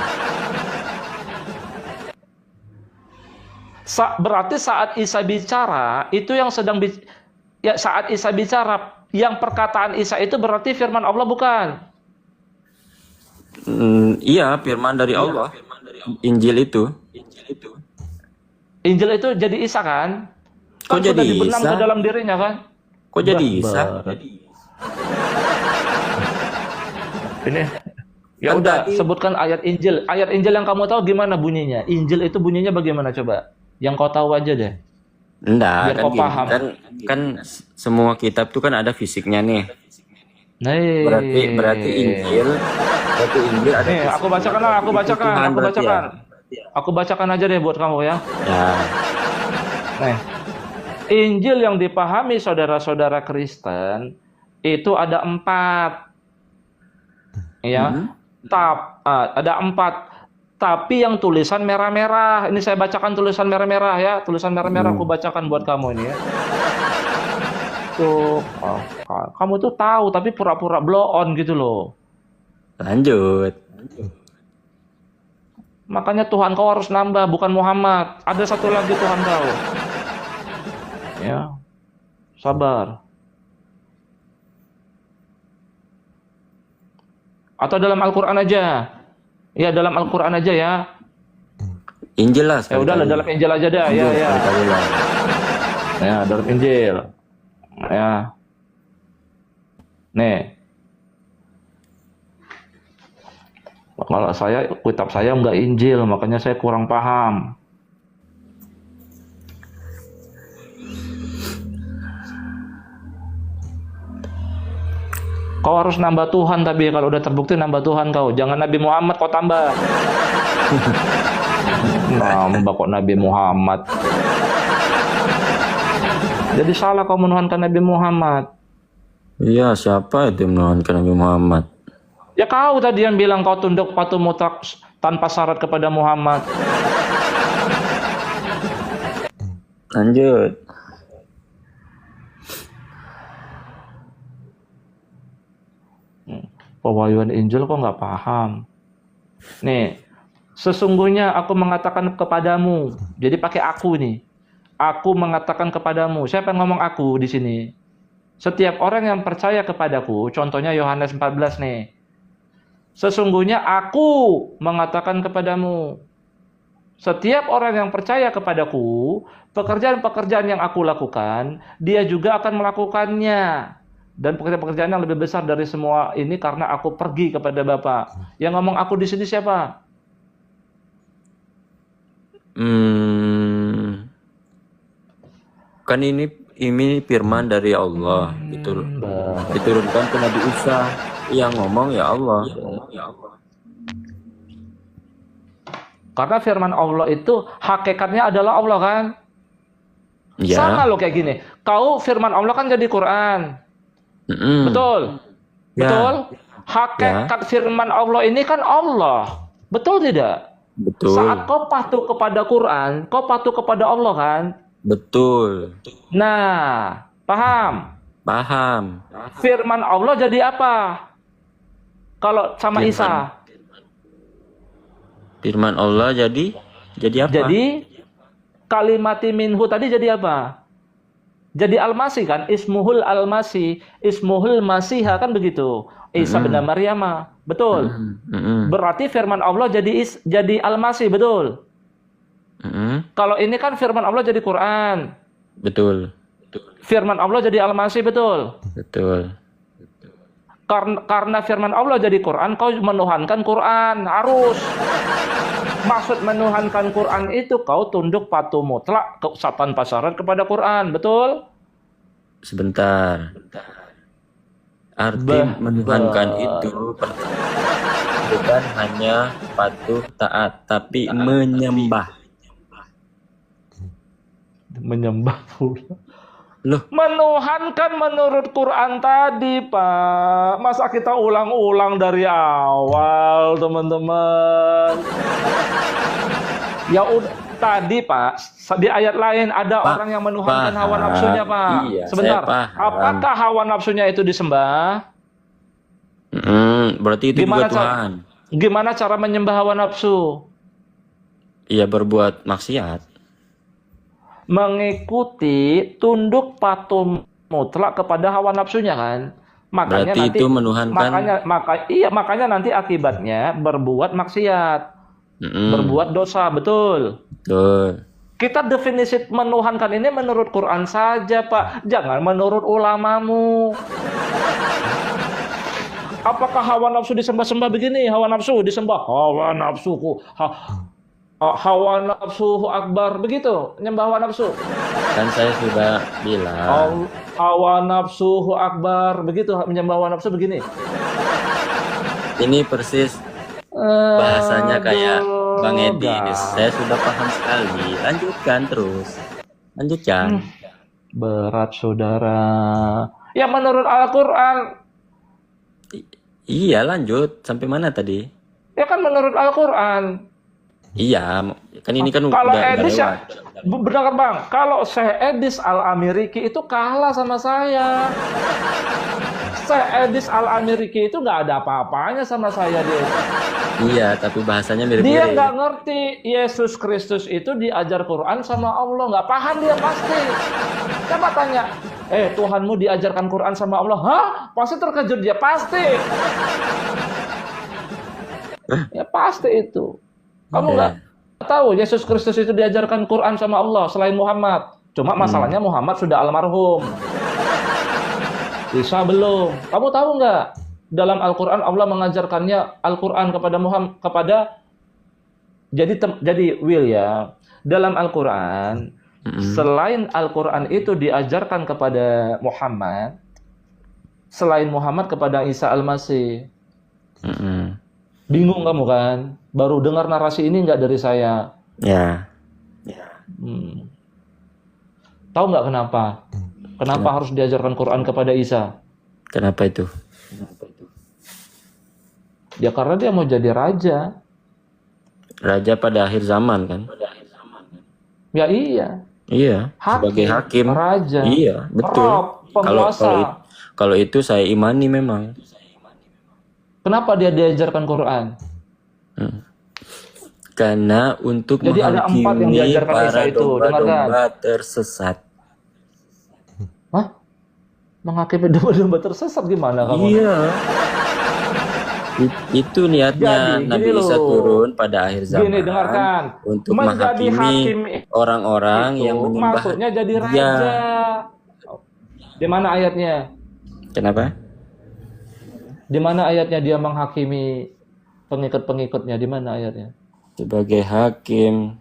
Berarti saat Isa bicara itu yang sedang saat Isa bicara, yang perkataan Isa itu berarti firman Allah bukan? Iya, firman dari Allah. Injil itu. Injil itu jadi Isa kan? Kok jadi sudah dibenam Isa? ke dalam dirinya kan? Kok jadi Isa? Ini ya udah sebutkan ayat Injil. Ayat Injil yang kamu tahu gimana bunyinya? Injil itu bunyinya bagaimana coba? Yang kau tahu aja deh. Enggak, kan semua kitab itu kan ada fisiknya nih. Berarti Injil ada. Nih, aku bacakan aja deh buat kamu ya. Nih. Injil yang dipahami saudara-saudara Kristen itu ada 4. Ya. Ada 4. Tapi yang tulisan merah-merah. Ini saya bacakan tulisan merah-merah ya. Tulisan merah-merah aku bacakan buat kamu ini ya. Tuh, kamu tuh tahu tapi pura-pura blow on gitu loh. Lanjut. Makanya Tuhan kau harus nambah, bukan Muhammad. Ada satu lagi Tuhan kau. Ya. Sabar. Atau dalam Al-Qur'an aja. Ya, dalam Al-Qur'an aja ya. Injil lah. Ya udahlah, dalam Injil aja dah. Ya. Ya, dalam Injil. Ya. Nih. Kalau kitab saya enggak Injil, makanya saya kurang paham. Kau harus nambah Tuhan, tapi kalau udah terbukti nambah Tuhan kau. Jangan Nabi Muhammad kau tambah. Nambah kok Nabi Muhammad. Jadi salah kau menuhankan Nabi Muhammad. Iya, siapa itu menuhankan Nabi Muhammad? Ya kau tadi yang bilang kau tunduk patuh mutlak tanpa syarat kepada Muhammad. Lanjut. Pewahyuan Injil kok nggak paham. Nih, sesungguhnya aku mengatakan kepadamu. Jadi pakai aku nih. Aku mengatakan kepadamu. Siapa yang ngomong aku di sini? Setiap orang yang percaya kepadaku, contohnya Yohanes 14 nih. Sesungguhnya aku mengatakan kepadamu. Setiap orang yang percaya kepadaku, pekerjaan-pekerjaan yang aku lakukan, dia juga akan melakukannya. Dan pekerjaan-pekerjaan yang lebih besar dari semua ini karena aku pergi kepada Bapa. Yang ngomong aku di sini siapa? Kan ini firman dari Allah, diturunkan ke Nabi Isa, yang ngomong ya Allah. Karena firman Allah itu hakikatnya adalah Allah kan? Ya. Sama loh kayak gini. Kau firman Allah kan jadi Quran. Betul? Ya. Betul? Hakikat firman Allah ini kan Allah. Betul tidak? Betul. Saat kau patuh kepada Quran, kau patuh kepada Allah kan? Betul. Nah, paham? Paham. Firman Allah jadi apa? Kalau sama Isa? Firman Allah jadi apa? Jadi kalimati minhu tadi jadi apa? Jadi Al-Masih kan? Ismuhul Al-Masih, Ismuhul Masihah kan begitu. Isa bin Maryam. Betul. Berarti firman Allah jadi Al-Masih, betul. Kalau ini kan firman Allah jadi Quran. Betul. Firman Allah jadi Al-Masih, betul. Betul. Karena firman Allah jadi Quran, kau menuhankan Quran, harus. Maksud menuhankan Quran itu kau tunduk patuh mutlak tanpa syarat kepada Quran, betul? Sebentar. Arti menuhankan itu bukan hanya patuh taat, tapi menyembah. Menyembah pula. Loh, menuhankan menurut Quran tadi, Pak. Masa kita ulang-ulang dari awal, teman-teman? Ya udah, tadi Pak, di ayat lain ada orang yang menuhankan hawa nafsunya, Pak. Iya, sebentar. Apakah hawa nafsunya itu disembah? Berarti itu juga Tuhan. Gimana cara menyembah hawa nafsu? Iya, berbuat maksiat. Mengikuti tunduk patuh mutlak kepada hawa nafsunya kan. Makanya berarti nanti itu menuhankan. Makanya nanti akibatnya berbuat maksiat. Berbuat dosa, betul. Betul. Kita definisi menuhankan ini menurut Quran saja, Pak. Jangan menurut ulamamu. Apakah hawa nafsu disembah-sembah begini? Hawa nafsu disembah. Hawa nafsuku. Hawa nafsu akbar, begitu nyembah hawa nafsu. Kan saya sudah bilang hawa nafsu akbar, begitu menyembah hawa nafsu begini. Ini persis bahasanya kayak Bang Edis. Saya sudah paham sekali. Lanjutkan terus. Lanjutkan. Berat saudara. Ya menurut Al-Quran. Iya, lanjut. Sampai mana tadi? Ya kan menurut Al-Quran. Iya, kan ini kan kalau udah Edis ya, lewat. benar Bang, kalau saya Edis Al-Amiriki itu kalah sama saya. Saya Edis Al-Amiriki itu nggak ada apa-apanya sama saya dia. Iya, tapi bahasanya mirip-mirip. Dia nggak ngerti Yesus Kristus itu diajar Quran sama Allah, nggak paham dia pasti. Coba tanya, Tuhanmu diajarkan Quran sama Allah? Hah? Pasti terkejut dia, pasti. Ya pasti itu. Kamu nggak tahu Yesus Kristus itu diajarkan Quran sama Allah selain Muhammad. Cuma masalahnya Muhammad sudah almarhum. Isa belum. Kamu tahu nggak? Dalam Al-Quran Allah mengajarkannya Al-Quran kepada Muhammad, jadi Will ya. Dalam Al-Quran selain Al-Quran itu diajarkan kepada Muhammad, selain Muhammad kepada Isa Al-Masih. Bingung kamu kan? Baru dengar narasi ini nggak dari saya? Ya. Tahu nggak kenapa? Kenapa harus diajarkan Quran kepada Isa? Kenapa itu? Ya karena dia mau jadi raja. Raja pada akhir zaman kan? Ya iya. Iya. Sebagai hakim. Raja. Iya, betul. Penguasa. Kalau itu saya imani memang. Kenapa dia diajarkan Quran? Karena untuk jadi ada 4 yang diajarkan Isa itu, domba tersesat. Hah? Menghakimi domba tersesat gimana kamu? Iya. Itu niatnya Nabi Isa turun pada akhir zaman. Gini, dengarkan. Untuk menghakimi orang-orang yang menyembah. Maksudnya jadi raja. Di mana ayatnya? Kenapa? Di mana ayatnya dia menghakimi pengikut-pengikutnya? Di mana ayatnya? Sebagai hakim.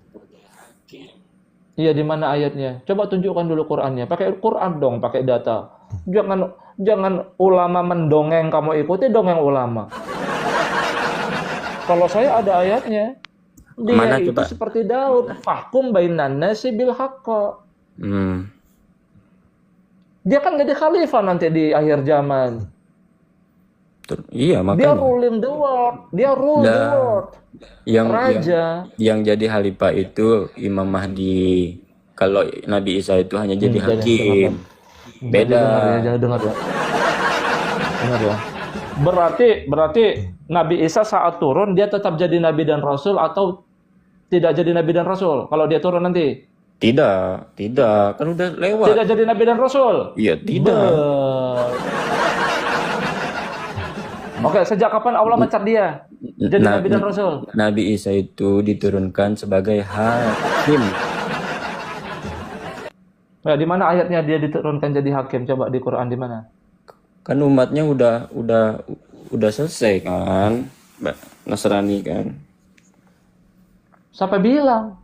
Iya, di mana ayatnya? Coba tunjukkan dulu Qur'annya. Pakai Qur'an dong, pakai data. Jangan jangan ulama mendongeng kamu ikuti dongeng ulama. Kalau saya ada ayatnya. Dia Mana itu coba? seperti Daud, fahkum bainan nasi bil haqq. Hmm. Dia kan jadi khalifah nanti di akhir zaman. Iya, Dia makanya. ruling the world, dia rule the Nah, world. yang Raja. yang jadi khalifah itu Imam Mahdi. Kalau Nabi Isa itu hanya jadi Jangan hakim. dengarkan. Jadi dengar ya, Beda. jangan dengar ya. Dengar ya. Berarti Nabi Isa saat turun dia tetap jadi nabi dan rasul atau tidak jadi nabi dan rasul kalau dia turun nanti? Tidak, tidak. Kan udah lewat. Tidak jadi nabi dan rasul. Iya, tidak. Oke, sejak kapan Allah mencat dia jadi Na- nabi dan rasul? Nabi Isa itu diturunkan sebagai hakim. Nah, di mana ayatnya dia diturunkan jadi hakim? Coba di Quran di mana? Kan umatnya udah selesai kan, Nasrani kan. Siapa bilang?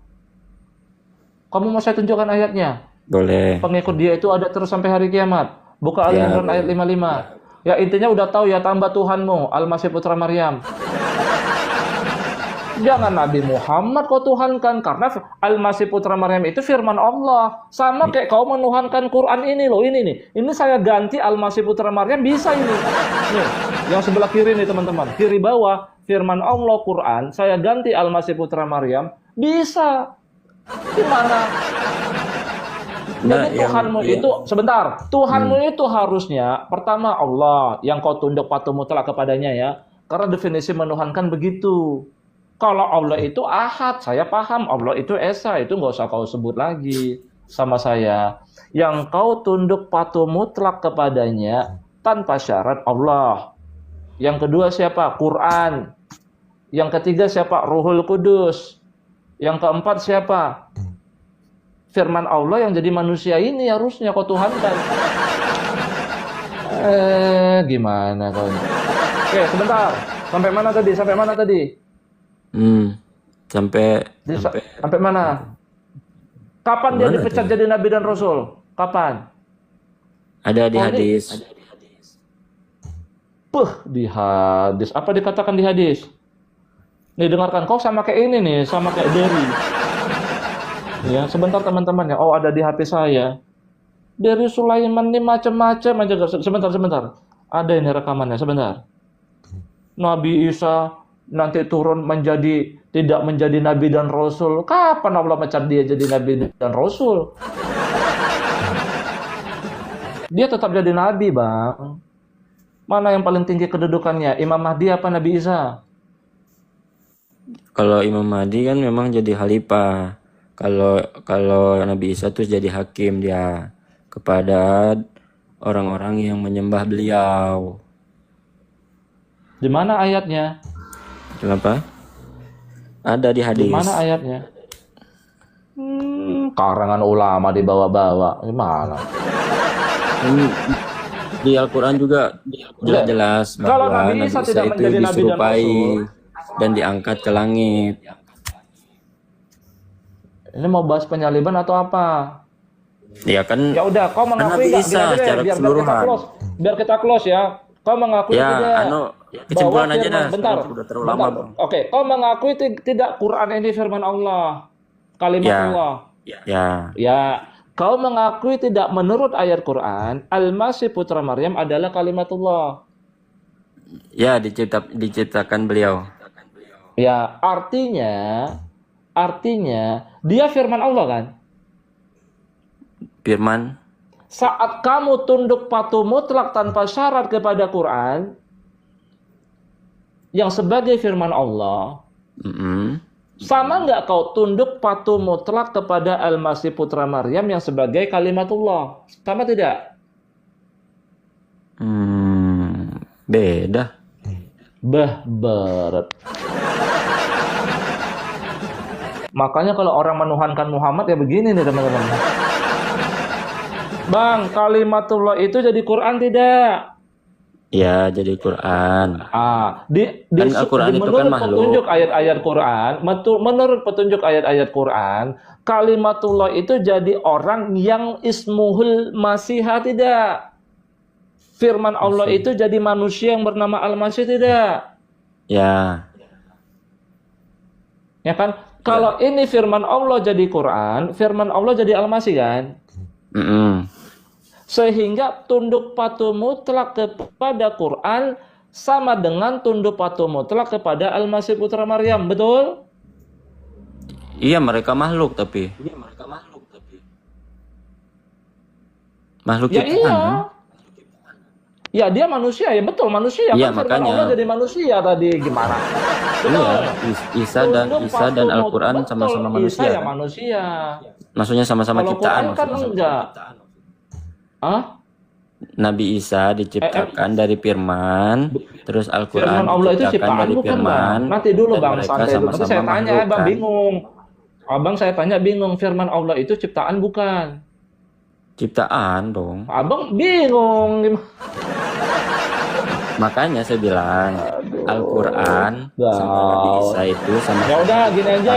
Kamu mau saya tunjukkan ayatnya? Boleh. Pengikut dia itu ada terus sampai hari kiamat. Buka Ali Ya, Imran ayat 55. Ya intinya udah tahu ya, tambah Tuhanmu, Al-Masih putra Maryam. Jangan Nabi Muhammad kau tuhankan, karena Al-Masih putra Maryam itu firman Allah. Sama kayak kau menuhankan Quran ini loh, ini nih. Ini saya ganti Al-Masih putra Maryam, bisa ini. Nih, yang sebelah kiri nih teman-teman. Kiri bawah, firman Allah Quran, saya ganti Al-Masih putra Maryam, bisa. Gimana? Jadi Tuhanmu itu, sebentar, Tuhanmu itu harusnya, pertama Allah, yang kau tunduk patuh mutlak kepadanya ya. Karena definisi menuhankan begitu. Kalau Allah itu ahad, saya paham. Allah itu esa, itu nggak usah kau sebut lagi sama saya. Yang kau tunduk patuh mutlak kepadanya tanpa syarat Allah. Yang kedua siapa? Quran. Yang ketiga siapa? Ruhul Kudus. Yang keempat siapa? Firman Allah yang jadi manusia ini harusnya kau tuhankan. Gimana kau? Oke, sebentar. Sampai mana tadi? Sampai mana tadi? Sampai mana? Kapan dia dipecat jadi nabi dan rasul? Kapan? Ada di hadis. Di hadis. Apa dikatakan di hadis? Nih dengarkan, kau sama kayak ini nih, sama kayak Derry. Ya, sebentar teman-teman ya. Oh, ada di HP saya. Derry Sulaiman ini macam-macam aja. Sebentar. Ada ini rekamannya, sebentar. Nabi Isa nanti turun tidak menjadi nabi dan rasul. Kapan Allah mecat dia jadi nabi dan rasul? Dia tetap jadi nabi, Bang. Mana yang paling tinggi kedudukannya? Imam Mahdi apa Nabi Isa? Kalau Imam Mahdi kan memang jadi khalifah. Kalau Nabi Isa tuh jadi hakim dia kepada orang-orang yang menyembah beliau. Di mana ayatnya? Kenapa? Ada di hadis. Di mana ayatnya? Karangan ulama dibawa-bawa. Gimana? Di Al-Quran juga jelas Kalau bahwa Nabi Isa tidak itu menjadi nabi dan diserupai rasul, dan diangkat ke langit. ini mau bahas penyaliban atau apa? Ya kan. Ya udah, kau mengakui Nabi nggak? Isa secara keseluruhan. Biar kita close ya. Kau mengakui Ya, tidak? kesimpulan aja dah. Bentar. Udah terlalu lama, Bang. Oke, kau mengakui tidak Quran ini firman Allah, kalimat Ya. Allah? Ya. Kau mengakui tidak menurut ayat Quran, Al-Masih putra Maryam adalah kalimatullah. Ya, diciptakan beliau. Ya, artinya dia firman Allah kan? Firman. Saat kamu tunduk patuh mutlak tanpa syarat kepada Quran yang sebagai firman Allah, sama nggak kau tunduk patuh mutlak kepada Al-Masih putra Maryam yang sebagai kalimatullah? Sama tidak? Beda. Berat. Makanya kalau orang menuhankan Muhammad ya begini nih teman-teman. Bang, kalimatullah itu jadi Quran tidak? Ya, jadi Quran. Kan Al-Quran itu kan Menurut makhluk. petunjuk ayat-ayat Quran, menurut petunjuk ayat-ayat Quran, kalimatullah itu jadi orang yang ismuhul masiha tidak. Firman Allah Masih. itu jadi manusia yang bernama Al-Masih tidak. Ya, Ya kan? Kalau ini firman Allah jadi Quran, firman Allah jadi Al-Masih kan? mm-mm. Sehingga tunduk patuh mutlak kepada Quran sama dengan tunduk patuh mutlak kepada Al-Masih putra Maryam, betul? Iya mereka makhluk tapi makhluk Ya ciptaan kan? iya. Ya dia manusia ya, betul manusia Iya, kan, firman makanya. Allah jadi manusia tadi gimana? Iya, Betul. Isa dan Tunduk Isa dan patuh Al-Quran betul, sama-sama Isa manusia ya kan? manusia. Maksudnya sama-sama Kalau ciptaan Quran kan maksudnya. enggak. Ah? Nabi Isa diciptakan dari firman, terus Al-Quran Firman Allah itu diciptakan ciptaan dari bukan firman. bang? Nanti dulu dan bang, mereka santai dulu. Nanti sama-sama saya tanya, makhluk abang kan? bingung. Abang saya tanya bingung, firman Allah itu ciptaan bukan? Ciptaan dong. Abang bingung gimana? Makanya saya bilang Al-Quran sama Nabi Isa itu sama. Ya udah gini aja.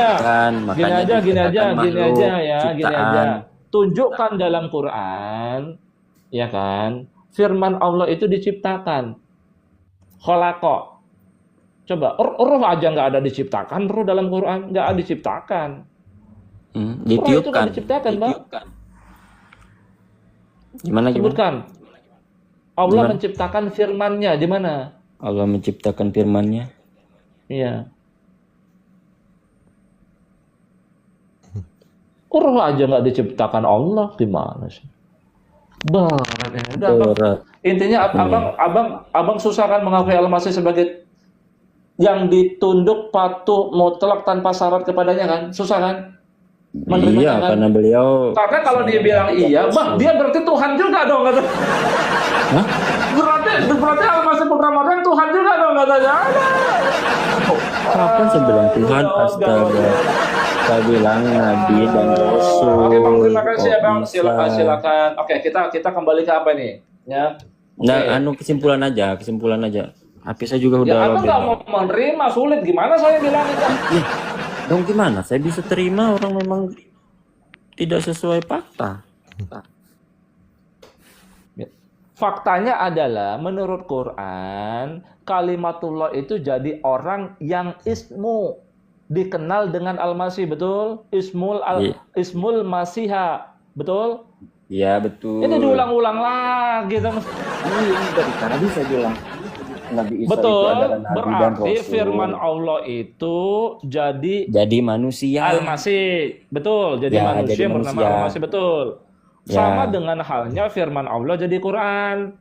Makanya Gini aja dikatakan ya, makhluk, gini ciptaan. aja. Tunjukkan dalam Quran, ya kan? Firman Allah itu diciptakan. Khalaqa. Coba, roh aja nggak ada diciptakan, roh dalam Quran nggak ada diciptakan. Roh itu Ditiupkan. nggak diciptakan, Bang. Gimana? Sebutkan. Allah Gimana? menciptakan firman-Nya di mana? Allah menciptakan firman-Nya. Iya. Roh aja nggak diciptakan Allah, gimana sih? Berat ya. Udah, Bang. Berat. Intinya abang susah kan mengakui Al-Masih sebagai yang ditunduk patuh mutlak tanpa syarat kepadanya kan? Susah kan? Iya, kan? karena beliau. Karena kalau dia bilang iya, bah dia berarti Tuhan juga dong kata. Hah? Berarti Al-Masih putra Maryam Tuhan juga dong katanya. Kapan saya bilang Tuhan? Astaga. Saya bilang Nabi dan Rasul. Oke Bang, terima kasih ya Bang. Bisa. Silakan. Oke, kita kembali ke apa nih? Ya. Nah, kesimpulan aja. HP saya juga udah. Ya aku nggak mau menerima, sulit. Gimana saya bilang itu? Ya, dong gimana? Saya bisa terima orang memang tidak sesuai fakta. Faktanya adalah menurut Quran, kalimatullah itu jadi orang yang ismu dikenal dengan Al-Masih, betul? Ismul Masiha, betul? Iya, betul. Ini diulang-ulang lagi teman. Ini dari tadi saya bilang Nabi Isa betul, itu adalah Nabi dan berarti Rasul. firman Allah itu jadi manusia. Al-Masih, betul. Jadi manusia yang bernama Al-Masih, betul. Sama dengan halnya firman Allah jadi Quran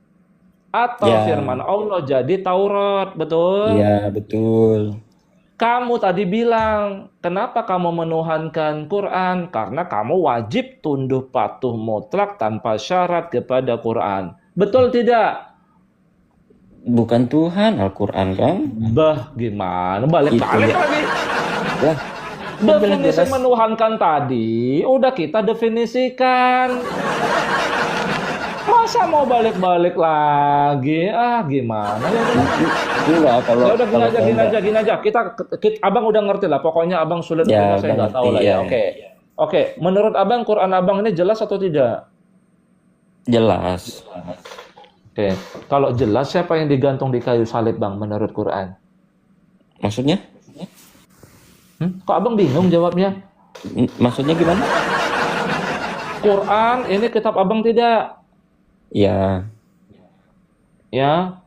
atau firman Allah jadi Taurat, betul? Iya, betul. Kamu tadi bilang, kenapa kamu menuhankan Quran? Karena kamu wajib tunduk patuh mutlak tanpa syarat kepada Quran. Betul tidak? Bukan Tuhan Al-Quran kan? Bah, gimana? Balik-balik lagi. Ya. Definisi menuhankan tadi udah kita definisikan. Masa mau balik-balik lagi? Gimana ya? Enggak, kalau ya udah gini aja. Kita abang udah ngerti lah. Pokoknya abang sulit ya, saya nggak tahu lah ya. Oke. Menurut abang Quran abang ini jelas atau tidak? Jelas. Oke. Kalau jelas siapa yang digantung di kayu salib bang? Menurut Quran? Maksudnya? Kok abang bingung jawabnya? Maksudnya gimana? Quran ini kitab abang tidak? Ya. Ya,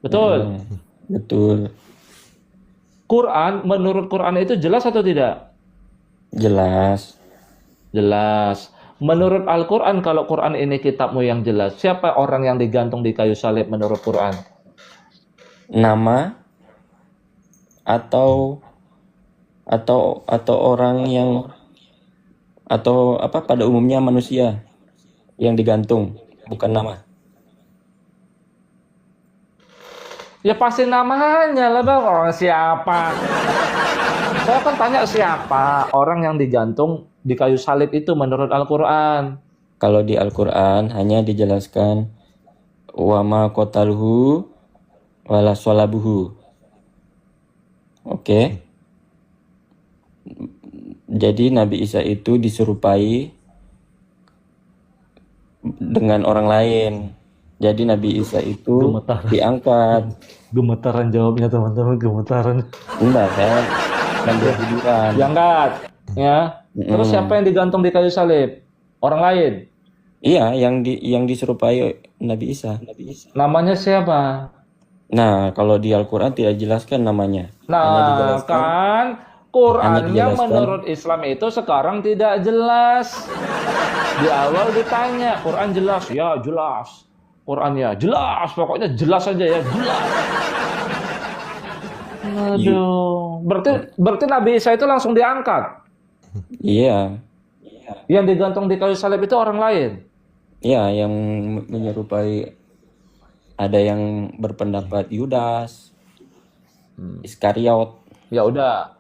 betul. Betul. Quran, menurut Quran itu jelas atau tidak? Jelas. Jelas. Menurut Al-Quran, kalau Quran ini kitabmu yang jelas, siapa orang yang digantung di kayu salib menurut Quran? Nama atau orang yang atau apa pada umumnya manusia yang digantung, bukan nama. Ya pasti namanya lah bang, orang siapa? Saya kan tanya siapa orang yang digantung di kayu salib itu menurut Al-Quran. Kalau di Al-Quran hanya dijelaskan wa ma qataluhu wala sholabuhu. Oke. Jadi Nabi Isa itu diserupai dengan orang lain. Jadi Nabi Isa itu Gemetar. diangkat. Gemetaran jawabnya teman-teman, gemetaran. Enggak, saya sambil tiduran. Diangkat, ya. Terus siapa yang digantung di kayu salib? Orang lain. Iya, yang diserupai Nabi Isa. Namanya siapa? Nah, kalau di Al-Quran tidak jelaskan namanya. Hanya Nah, dijelaskan kan Qurannya dijelaskan. menurut Islam itu sekarang tidak jelas. Di awal ditanya, Quran jelas? Ya, jelas. Qurannya jelas, pokoknya jelas aja ya, jelas. Aduh, berarti Nabi Isa itu langsung diangkat. Iya, Yang digantung di kayu salib itu orang lain. iya, yang menyerupai, ada yang berpendapat Yudas, Iskariot. Ya udah,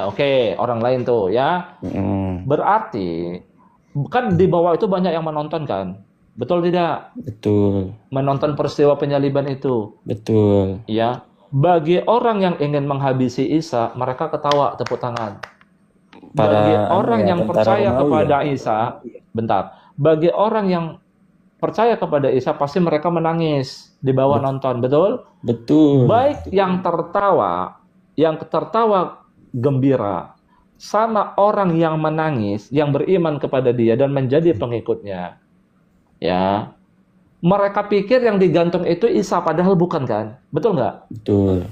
oke, orang lain tuh ya. Mm, Berarti kan di bawah itu banyak yang menonton kan, betul tidak? betul, Menonton peristiwa penyaliban itu, betul. ya. Bagi orang yang ingin menghabisi Isa, mereka ketawa, tepuk tangan. Bagi orang yang tentara percaya Romawi kepada ya? Isa, bentar. Bagi orang yang percaya kepada Isa, pasti mereka menangis di bawah nonton, betul? Betul. Baik yang tertawa gembira, sama orang yang menangis, yang beriman kepada dia dan menjadi pengikutnya. Ya, mereka pikir yang digantung itu Isa, padahal bukan kan? Betul nggak? Betul.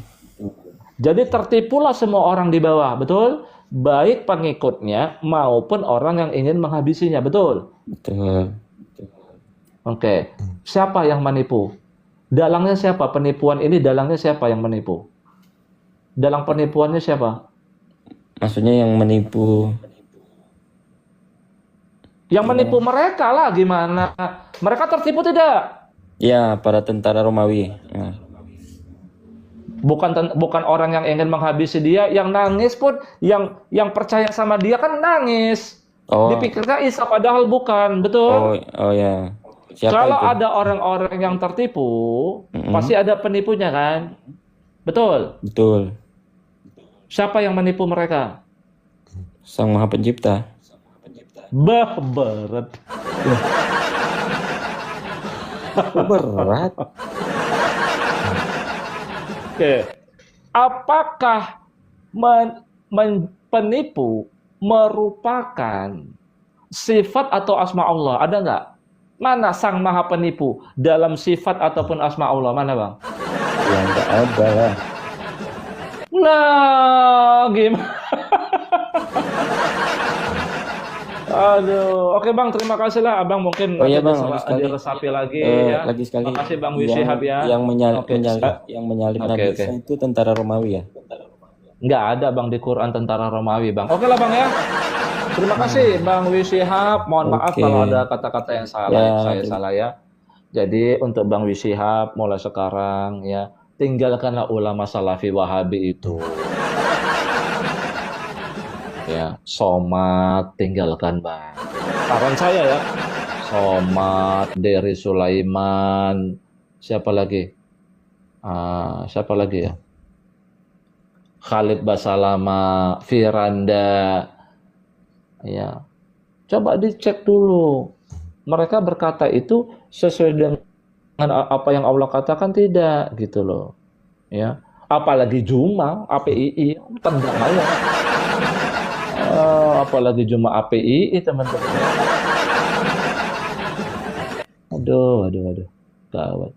Jadi tertipulah semua orang di bawah, betul? Baik pengikutnya maupun orang yang ingin menghabisinya, betul? Betul. Oke, siapa yang menipu? Dalangnya siapa? Penipuan ini dalangnya siapa yang menipu? Dalang penipuannya siapa? Maksudnya yang menipu. Yang menipu mereka lah, gimana? Mereka tertipu tidak? Ya, para tentara Romawi. Nah, Bukan orang yang ingin menghabisi dia, yang nangis pun, yang percaya sama dia kan nangis. oh, Dipikirkan Isa padahal bukan, betul? oh ya. Siapa Kalau itu? ada orang-orang yang tertipu, pasti ada penipunya kan? Betul? Betul. Siapa yang menipu mereka? Sang Maha Pencipta. Bah, berat. Berat. Oke. Apakah penipu merupakan sifat atau asma Allah? Ada nggak? Mana sang maha penipu dalam sifat ataupun asma Allah? Mana bang? Ya nggak ada lah. Nah, gimana? Aduh, oke bang, terima kasih lah abang, mungkin Oh iya nanti bang, lagi sekali. diresapi lagi ya. Lagi sekali. Terima kasih bang Wisihab ya. Yang Oke. menyalib Oke, Nabi oke. Isa itu tentara Romawi ya. Nggak ada bang di Quran tentara Romawi bang. Oke lah bang ya. Terima kasih bang Wisihab. Mohon maaf Oke. kalau ada kata-kata yang salah, Ya, saya salah ya. Jadi untuk bang Wisihab mulai sekarang ya, tinggalkanlah ulama Salafi Wahabi itu. Ya, Somad tinggalkan bang. Saran saya ya, Somad, Dery Sulaiman, siapa lagi? Siapa lagi ya? Khalid Basalama, Firanda, ya. Coba dicek dulu. Mereka berkata itu sesuai dengan apa yang Allah katakan tidak, gitu loh. Ya. Apalagi Juma, APII, tendang aja. Apalagi Juma APII, teman-teman. Aduh. Gawat.